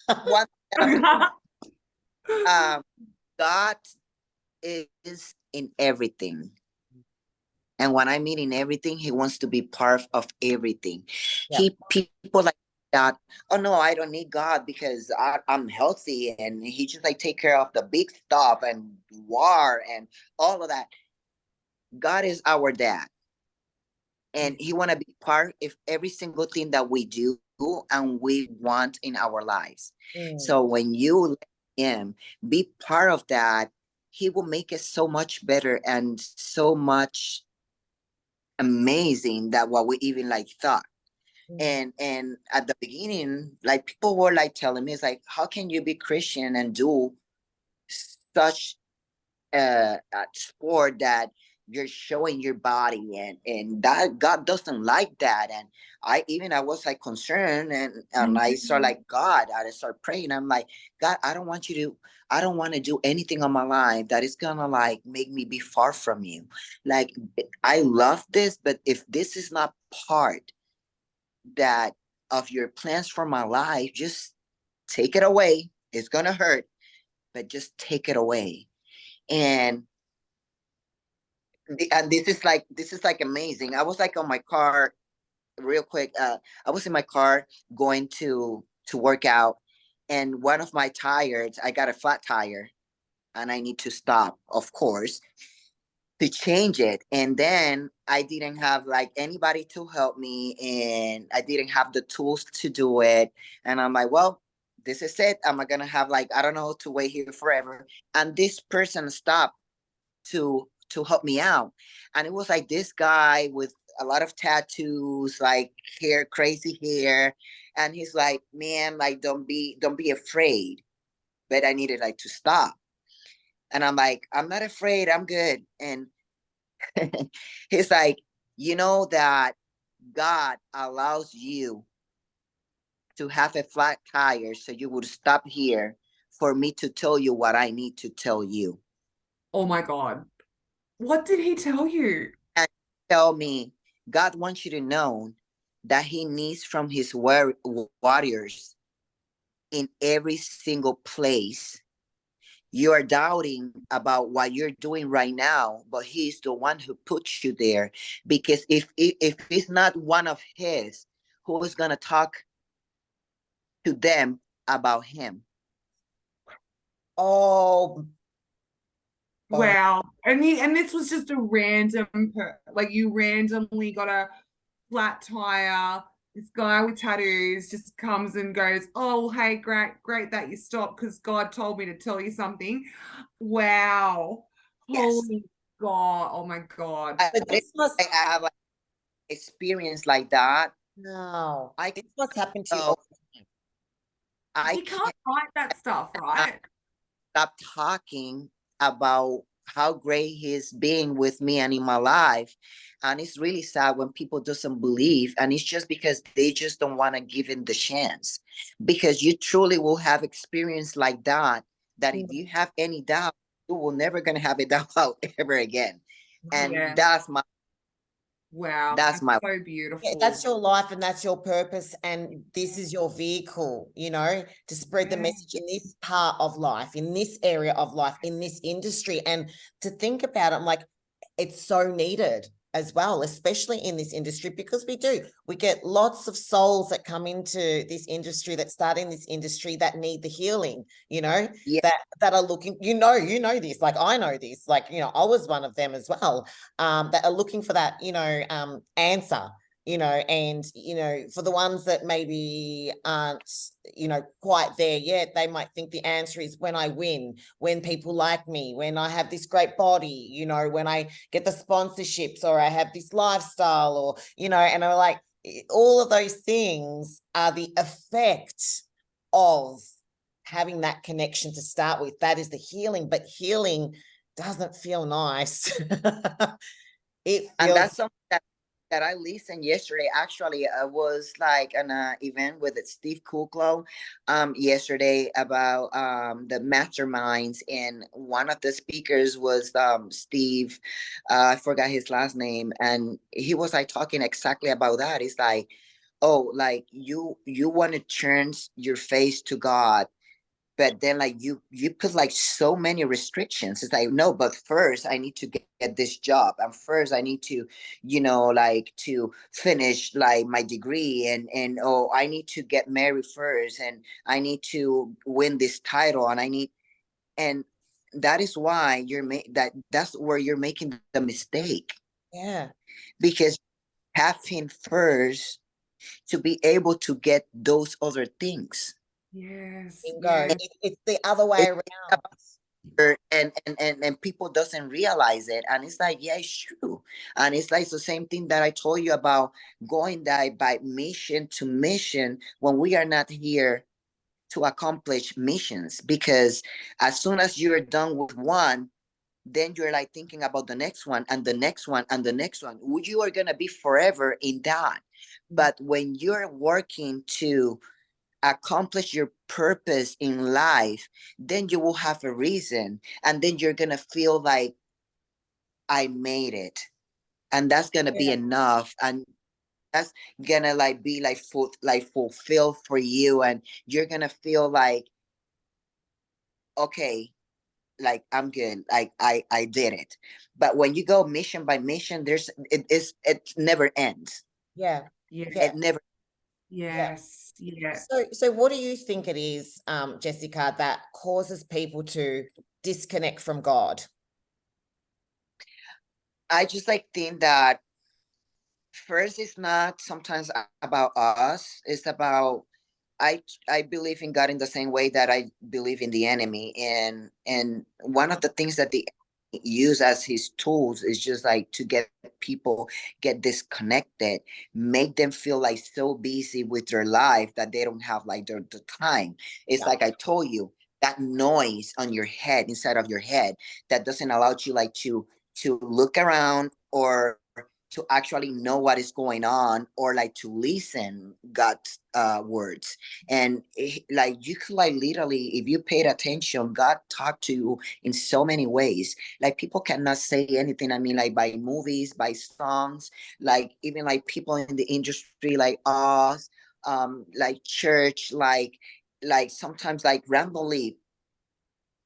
God is in everything. And when I mean in everything, he wants to be part of everything. People like that, oh no, I don't need God because I'm healthy, and he just like take care of the big stuff and war and all of that. God is our dad, and he want to be part of every single thing that we do and we want in our lives. So when you let him be part of that, he will make it so much better and so much amazing than what we even like thought. And at the beginning, like people were like telling me, it's like, how can you be Christian and do such a sport that you're showing your body, and that God doesn't like that. And I was like concerned, and I start like, God, I start praying. I'm like, God, I don't want to do anything on my life that is gonna like make me be far from you. Like, I love this, but if this is not part that of your plans for my life, just take it away. It's gonna hurt, but just take it away. And and this is like amazing. I was like on my car real quick. I was in my car going to work out, and one of my tires, I got a flat tire, and I need to stop, of course, to change it. And then I didn't have like anybody to help me, and I didn't have the tools to do it. And I'm like, well, this is it. I'm gonna have like, I don't know, to wait here forever. And this person stopped to help me out. And it was like this guy with a lot of tattoos, like hair, crazy hair. And he's like, man, like don't be afraid. But I needed like to stop. And I'm like, I'm not afraid, I'm good. And he's like, you know that God allows you to have a flat tire so you would stop here for me to tell you what I need to tell you. Oh my God. What did he tell you? And tell me, God wants you to know that he needs from his warriors in every single place. You are doubting about what you're doing right now, but he's the one who puts you there. Because if it's not one of his, who is going to talk to them about him? Oh, Wow. And this was just a random like you randomly got a flat tire. This guy with tattoos just comes and goes, "Oh, hey, great that you stopped because God told me to tell you something." Wow. Yes. Holy God. Oh my God. but this must I have like experience like that. no. I This must happen to you know all the time. I You can't write that stuff, can't right? stop talking about how great he's being with me and in my life. And it's really sad when people doesn't believe, and it's just because they just don't want to give him the chance. Because you truly will have experience like that, that if Mm. you have any doubt, you will never gonna have a doubt ever again. And Yeah. Wow. that's That's my so Yeah, beautiful. that's your life and that's your purpose, and this is your vehicle, to spread the Yeah. message in this part of life, in this area of life, in this industry. And to think about it, I'm like, it's so needed as well, especially in this industry, because we get lots of souls that come into this industry, that start in this industry, that need the healing, yeah. that are looking, this, like I know this, like, I was one of them as well, that are looking for that, answer, and, for the ones that maybe aren't, quite there yet, they might think the answer is when I win, when people like me, when I have this great body, when I get the sponsorships, or I have this lifestyle, or, and I'm like, all of those things are the effect of having that connection to start with. That is the healing, but healing doesn't feel nice. It And feels, that's something that I listened yesterday. Actually, I was like an event with Steve Kuklo yesterday about the masterminds, and one of the speakers was Steve. I forgot his last name, and he was like talking exactly about that. It's like, oh, like you want to turn your face to God, but then like you put like so many restrictions. It's like, no, but first I need to get this job, and first I need to, like to finish like my degree, and oh, I need to get married first, and I need to win this title, and I need, and that is why that's where you're making the mistake. yeah. Because having first to be able to get those other things. Yes. Bingo. Yes. It's the other way around. And people doesn't realize it, and it's like, yeah, it's true. And it's like the same thing that I told you about going by mission to mission, when we are not here to accomplish missions. Because as soon as you're done with one, then you're like thinking about the next one and the next one and the next one. You are going to be forever in that. But when you're working to accomplish your purpose in life, then you will have a reason, and then you're gonna feel like, I made it, and that's gonna be Yeah. enough. And that's gonna like be like fulfilled for you, and you're gonna feel like, okay, like I'm good, like I did it. But when you go mission by mission, it never ends. Yeah. Yeah. Yeah. It never. Yes. Yeah. So what do you think it is, Jessica, that causes people to disconnect from God? I just like think that first it's not sometimes about us, it's about, I believe in God in the same way that I believe in the enemy, and one of the things that the enemy use as his tools is just like to get people get disconnected, make them feel like so busy with their life that they don't have like the time. It's Yeah. like I told you, that noise on your head, inside of your head, that doesn't allow you like to look around, or to actually know what is going on, or like to listen God's words. And like you could like literally, if you paid attention, God talked to you in so many ways. Like people cannot say anything, I mean, like by movies, by songs, like even like people in the industry like us, like church, like sometimes like randomly,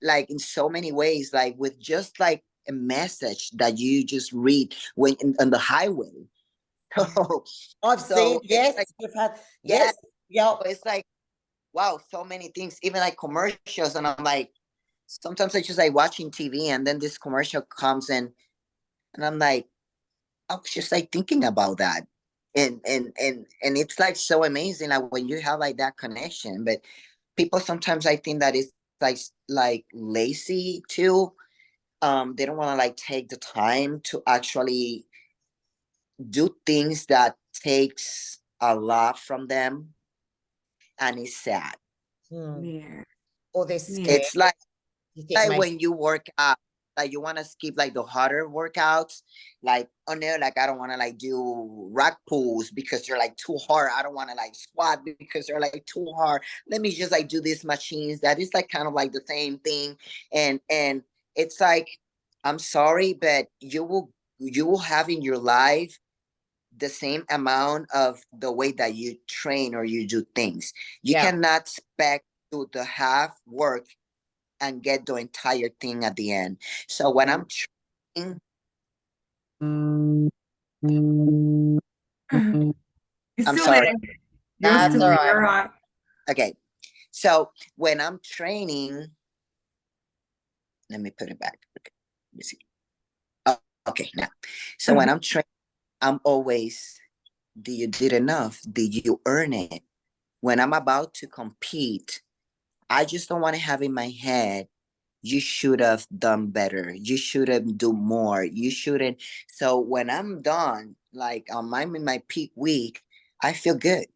like in so many ways, like with just like a message that you just read when on the highway. So, I've seen, so it's yes, like, we've had, yeah, yes, yeah. it's like, wow, so many things, even like commercials. And I'm like, sometimes I just like watching TV, and then this commercial comes in, and I'm like, I was just like thinking about that. And it's like so amazing, like when you have like that connection. But people sometimes, I think that it's like lazy too. They don't want to like take the time to actually do things that takes a lot from them, and it's sad. Yeah. Or they're Yeah. scared. It's like You think maybe, when you work out, like you want to skip like the harder workouts, like, oh no, like I don't want to like do rack pulls because they're like too hard, I don't want to like squat because they're like too hard, let me just like do these machines that is like kind of like the same thing. And it's like, I'm sorry, but you will have in your life the same amount of the way that you train or you do things. You yeah. cannot expect to the half work and get the entire thing at the end. So when I'm training, You're I'm still sorry. there. You're That's still all there. right. You're right. Okay. So when I'm training, let me put it back. Okay. Let me see. Oh, okay. Now, so when I'm training, I'm always, do you did enough? Did you earn it? When I'm about to compete, I just don't want to have in my head, you should have done better. You should have do more. You shouldn't. So when I'm done, like I'm in my peak week, I feel good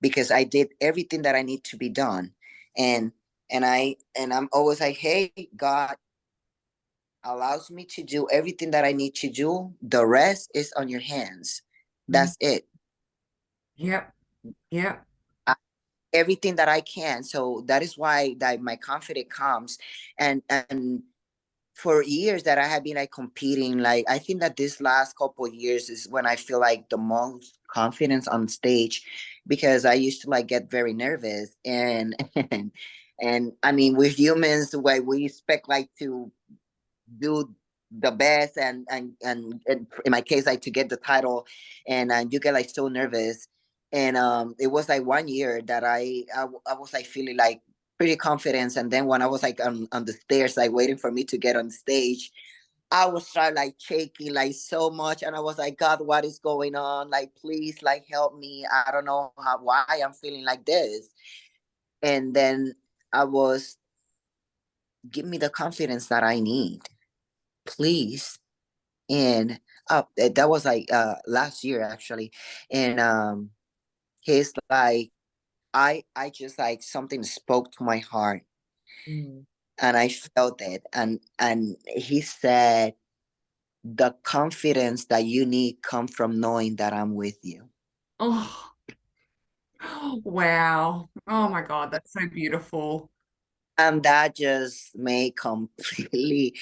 because I did everything that I need to be done. And I'm always like, hey, God allows me to do everything that I need to do. The rest is on your hands. That's it. Yep. Yep. Everything that I can. So that is why that my confidence comes. And for years that I have been like competing, like I think that this last couple of years is when I feel like the most confidence on stage, because I used to like get very nervous, and I mean, we're humans, where we expect like to do the best, and in my case, like to get the title, and you get like so nervous. And it was like 1 year that I was like feeling like pretty confident, and then when I was like on the stairs, like waiting for me to get on stage, I was start like shaking like so much, and I was like, God, what is going on? Like, please, like help me. I don't know why I'm feeling like this. And then I was, give me the confidence that I need, please. And that was like last year actually. And he's like, I just like something spoke to my heart, Mm. and I felt it. And he said, the confidence that you need come from knowing that I'm with you. Oh, wow. Oh my God, that's so beautiful. And that just made completely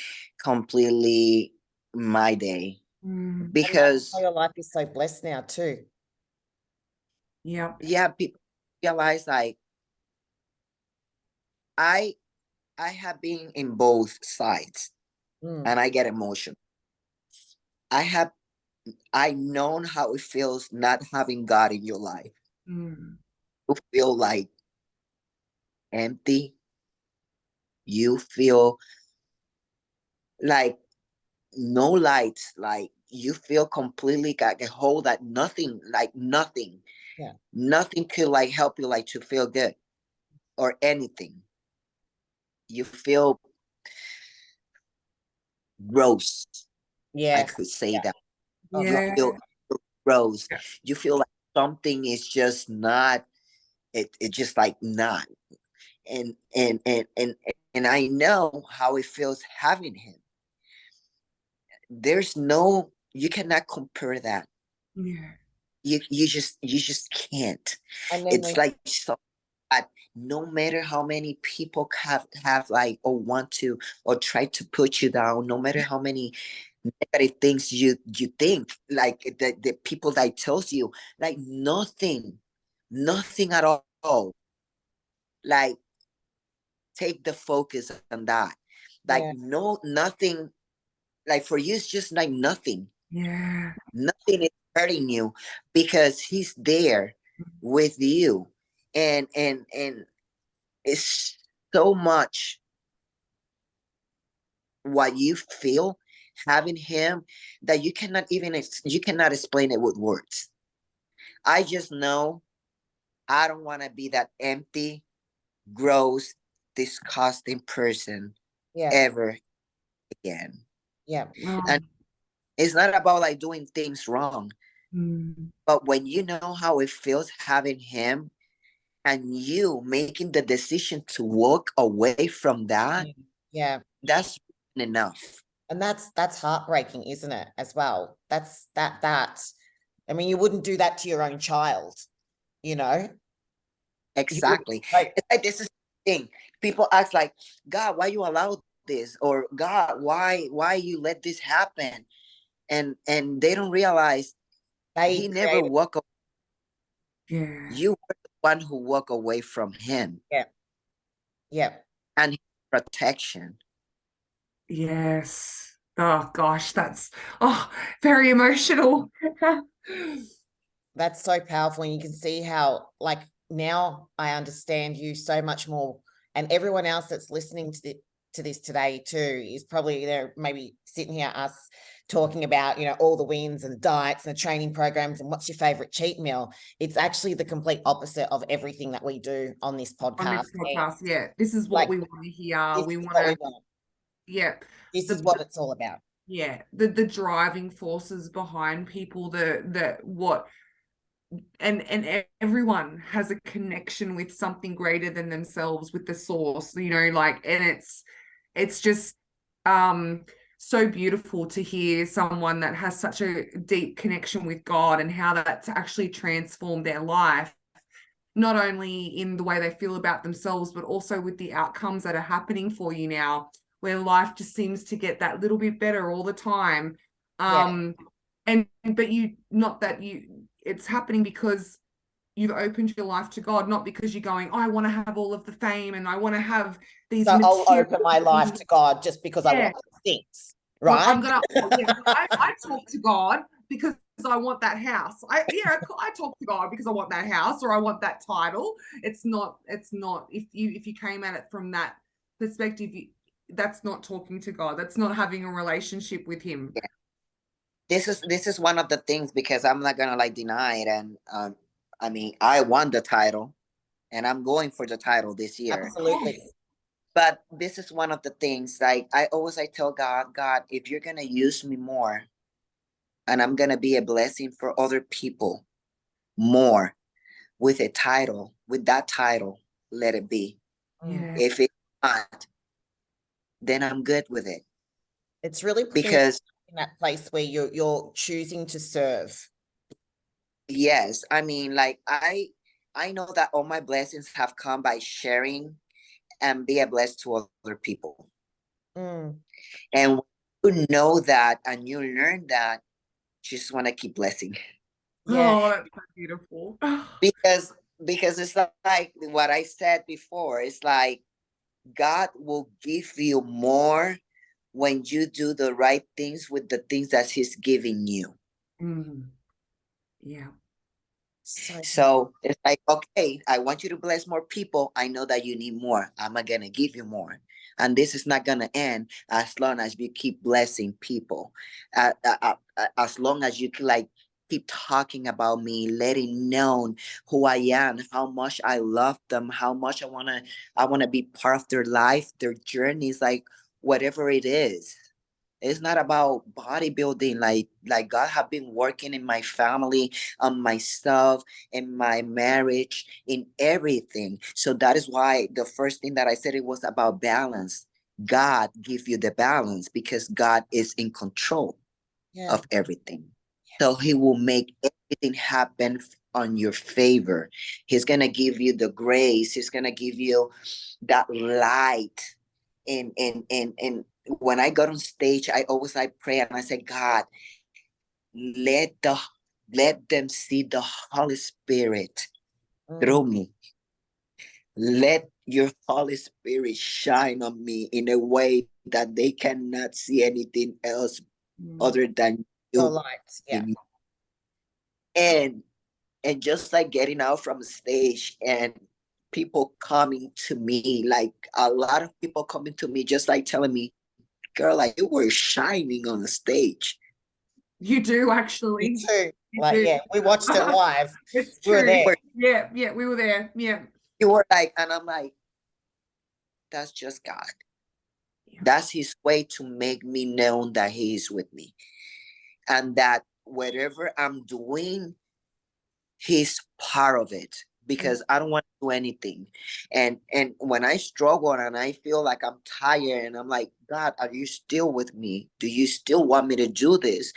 my day, Mm. And that's because why your life is so blessed now too. Yeah. Yeah, people realize like I I have been in both sides Mm. and I get emotional. I have I known how it feels not having God in your life. Mm. You feel like empty. You feel like no lights, like you feel completely got a hole that nothing, like nothing, Yeah. nothing could like help you like to feel good or anything. You feel gross. I Yes. could say Yeah. that. Oh, You Yeah. feel gross. Yeah. You feel like something is just not it just like not. And I know how it feels having him. There's no you cannot compare that. Yeah. You just can't. and then It's we like so that no matter how many people have like or want to or try to put you down, no matter how many negative things you think, like the people that tells you like nothing at all, like take the focus on that, like yeah. no nothing, like for you it's just like Yeah. nothing is hurting you because he's there with you, and it's so much what you feel having him that you cannot even you cannot explain it with words. I just know I don't want to be that empty, gross, disgusting person Yeah. ever again. Yeah. Oh. And it's not about like doing things wrong, Mm. but when you know how it feels having him and you making the decision to walk away from that, Mm. Yeah. that's enough. And that's heartbreaking, isn't it, as well? That I mean, you wouldn't do that to your own child, you know? You would, Exactly. like, It's like this is the thing. People ask like, God, why you allow this? Or God, why you let this happen? And they don't realize they he never created. walk. Yeah. You were the one who walk away from him Yeah. Yeah. and his protection. Yes. Oh gosh, that's very emotional. That's so powerful. And you can see how, like, now I understand you so much more. And everyone else that's listening to this today too is probably there, maybe sitting here, us talking about, all the wins and the diets and the training programs and what's your favorite cheat meal. It's actually the complete opposite of everything that we do on this On this podcast. And, podcast, yeah, this is what like, we want to hear. this We is want what we to, want. yeah, This is the what it's all about. yeah, the driving forces behind people, the what, and everyone has a connection with something greater than themselves, with the source, like, and it's just so beautiful to hear someone that has such a deep connection with God and how that's actually transformed their life, not only in the way they feel about themselves, but also with the outcomes that are happening for you now, where life just seems to get that little bit better all the time. Yeah. And but not that it's happening because you've opened your life to God, not because you're going, oh, I want to have all of the fame and I want to have these So I'll material open my life things. to God just because I Yeah. want things, Well, right? I'm gonna, yeah, I talk to God because I want that house. I talk to God because I want that house or I want that title. It's not if you came at it from that perspective, that's not talking to God. That's not having a relationship with him. Yeah. This is one of the things, because I'm not gonna like deny it. And I mean, I won the title and I'm going for the title this year. Absolutely. But this is one of the things, like I tell God, if you're gonna use me more and I'm gonna be a blessing for other people more with a title, with that title, let it be. Mm. Yeah. If it's not, then I'm good with it. It's really putting you Because in that place where you're choosing to serve. yes, I mean, like I know that all my blessings have come by sharing and be a blessing to other people. Mm. And when you know that and you learn that, you just want to keep blessing. Yeah. Oh, that's so beautiful. because it's like what I said before. It's like God will give you more when you do the right things with the things that He's giving you. Mm, yeah. So it's like, okay, I want you to bless more people. I know that you need more. I'm not gonna give you more. And this is not gonna end as long as you keep blessing people. As long as you can, like, keep talking about me, letting known who I am, how much I love them, how much I wanna be part of their life, their journeys, like whatever it is. It's not about bodybuilding. Like God have been working in my family, on myself, in my marriage, in everything. So that is why the first thing that I said, it was about balance. God give you the balance because God is in control Yeah. of everything. So He will make everything happen on your favor. He's gonna give you the grace. He's gonna give you that light. And when I got on stage, I always like pray and I say, God, let the let them see the Holy Spirit through me. Let your Holy Spirit shine on me in a way that they cannot see anything else other than Your you. light. Yeah. And just like getting out from the stage and people coming to me, like a lot of people coming to me, just like telling me, girl, like you were shining on the stage. You do Me actually. too. You Like, do. yeah, we watched it live. It's We were true. there. Yeah, yeah, we were there. Yeah. You were like, and I'm like, that's just God. Yeah. That's His way to make me known that He is with me. And that whatever I'm doing, He's part of it. Because I don't want to do anything. And when I struggle and I feel like I'm tired and I'm like, God, are you still with me? Do you still want me to do this?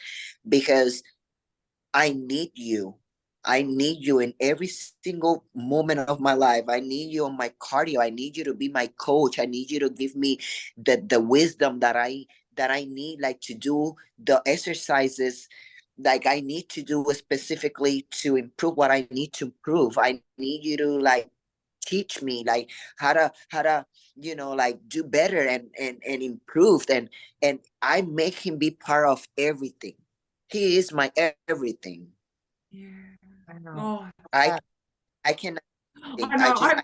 Because I need you. I need you in every single moment of my life. I need you on my cardio. I need you to be my coach. I need you to give me the wisdom that I need, like to do the exercises like I need to do specifically to improve what I need to improve. I need you to like teach me like how to like do better and improve, and I make him be part of everything. He is my everything. Yeah. I know. Oh, I Uh, I cannot think. I I know. just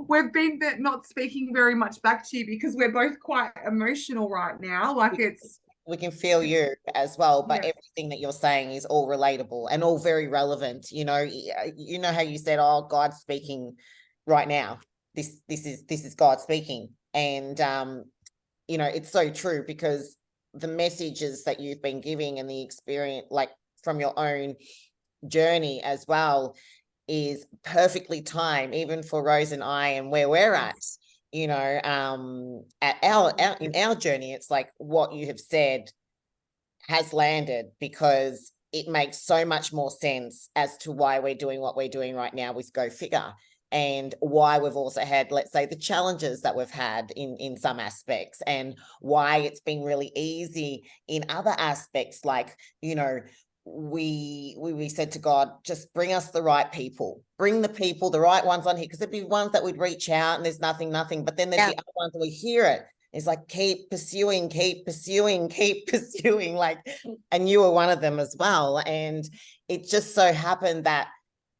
We've been not speaking very much back to you because we're both quite emotional right now. Like it's we can feel you as well, but yeah. everything that you're saying is all relatable and all very relevant. You know how you said, "Oh, God's speaking right now." This is God speaking, and it's so true because the messages that you've been giving and the experience, like from your own journey as well, is perfectly timed, even for Rose and I, and where we're at. At in our journey, it's like what you have said has landed because it makes so much more sense as to why we're doing what we're doing right now with Go Figure, and why we've also had, let's say, the challenges that we've had in some aspects, and why it's been really easy in other aspects, like, we said to God, just bring us the right people, bring the people, the right ones on here, because there'd be ones that would reach out and there's nothing, but then there'd be other ones that we hear it. It's like, keep pursuing, like, and you were one of them as well. And it just so happened that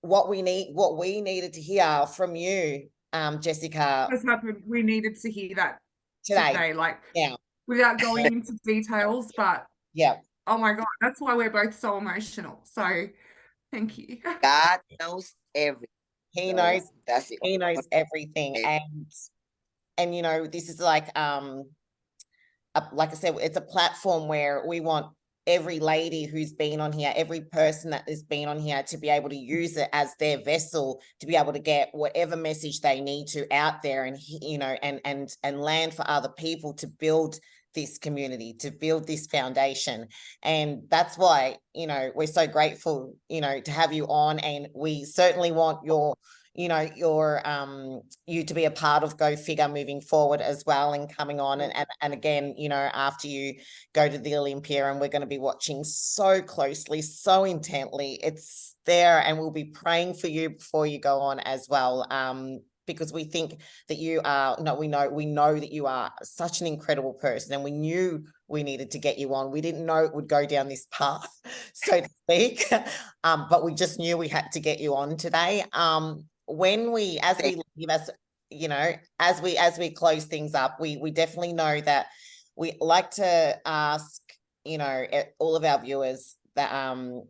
what we needed to hear from you, Jessica, Has happened. We needed to hear that today. today, like Yeah. without going into details, but Yeah. oh my God, that's why we're both so emotional. So thank you. God knows everything. He So knows, that's it. he knows everything. And this is like I said, it's a platform where we want every lady who's been on here, every person that has been on here, to be able to use it as their vessel to be able to get whatever message they need to out there, and and land for other people to build this community, to build this foundation. And that's why we're so grateful to have you on, and we certainly want you know, you to be a part of Go Figure moving forward as well, and coming on and again, you know, after you go to the Olympia, and we're going to be watching so closely, so intently. It's there, and we'll be praying for you before you go on as well. Because we think that you are, no, we know that you are such an incredible person, and we knew we needed to get you on. We didn't know it would go down this path, so to speak, but we just knew we had to get you on today. When we, as we leave us, you know, as we close things up, we definitely know that we like to ask, you know, all of our viewers that,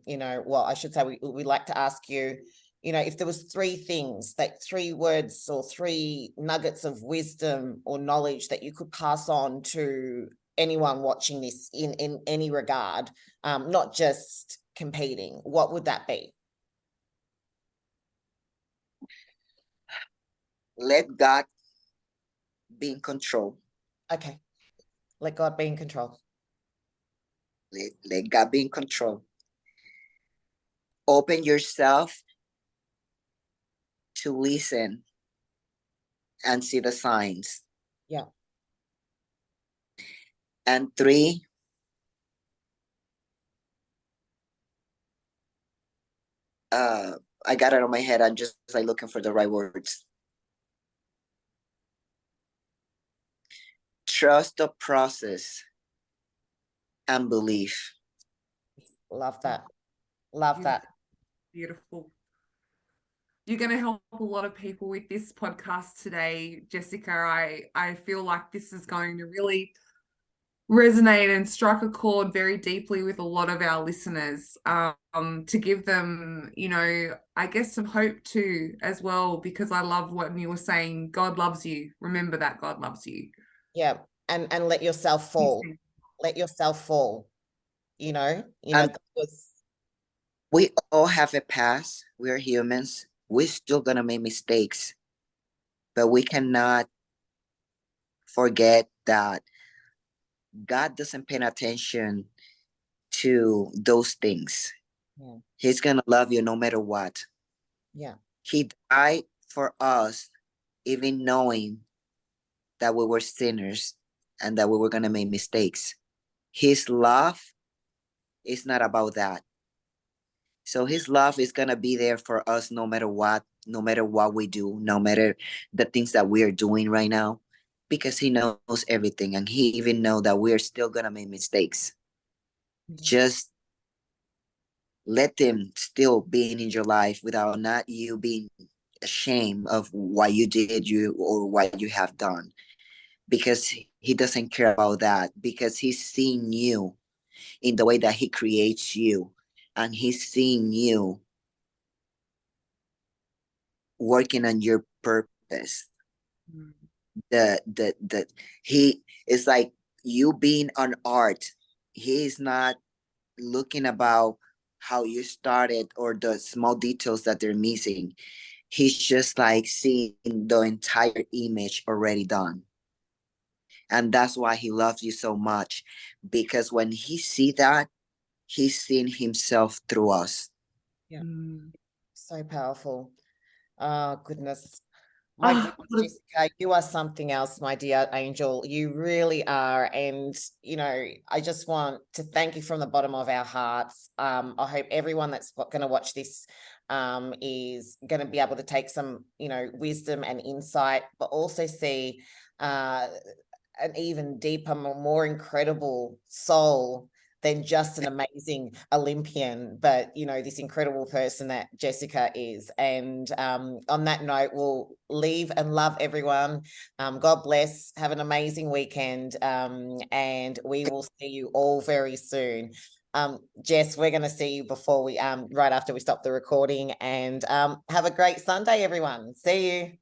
you know, well, I should say we like to ask you, you know, if there was 3 things, like 3 words or 3 nuggets of wisdom or knowledge that you could pass on to anyone watching this in any regard, not just competing, what would that be? Let God be in control. Okay. Let God be in control. Let God be in control. Open yourself to listen and see the signs. Yeah. And 3, I got it on my head. I'm just like looking for the right words. Trust the process and belief. Love that. Love that. Beautiful. You're going to help a lot of people with this podcast today, Jessica. I feel like this is going to really resonate and strike a chord very deeply with a lot of our listeners, to give them, you know, I guess some hope too as well, because I love what you were saying. God loves you. Remember that God loves you. Yeah. And let yourself fall. Let yourself fall. You know, we all have a past. We're humans. We're still gonna make mistakes, but we cannot forget that God doesn't pay attention to those things. Yeah. He's gonna love you no matter what. Yeah. He died for us, even knowing that we were sinners and that we were gonna make mistakes. His love is not about that. So his love is gonna be there for us no matter what we do, no matter the things that we are doing right now, because he knows everything, and he even know that we are still gonna make mistakes. Just let them still be in your life without not you being ashamed of what you did or what you have done, because he doesn't care about that, because he's seen you in the way that he creates you, and he's seen you working on your purpose. The he is like you being an art. He is not looking about how you started or the small details that they're missing. He's just like seeing the entire image already done. And that's why he loves you so much, because when he see that, he's seeing himself through us. Yeah. So powerful. Oh, goodness. My goodness, Jessica, you are something else, my dear angel. You really are. And, you know, I just want to thank you from the bottom of our hearts. I hope everyone that's going to watch this is going to be able to take some, you know, wisdom and insight, but also see an even deeper, more incredible soul than just an amazing Olympian, but, you know, this incredible person that Jessica is. And on that note, we'll leave and love everyone. God bless. Have an amazing weekend. And we will see you all very soon. Jess, we're going to see you before we, right after we stop the recording, and have a great Sunday, everyone. See you.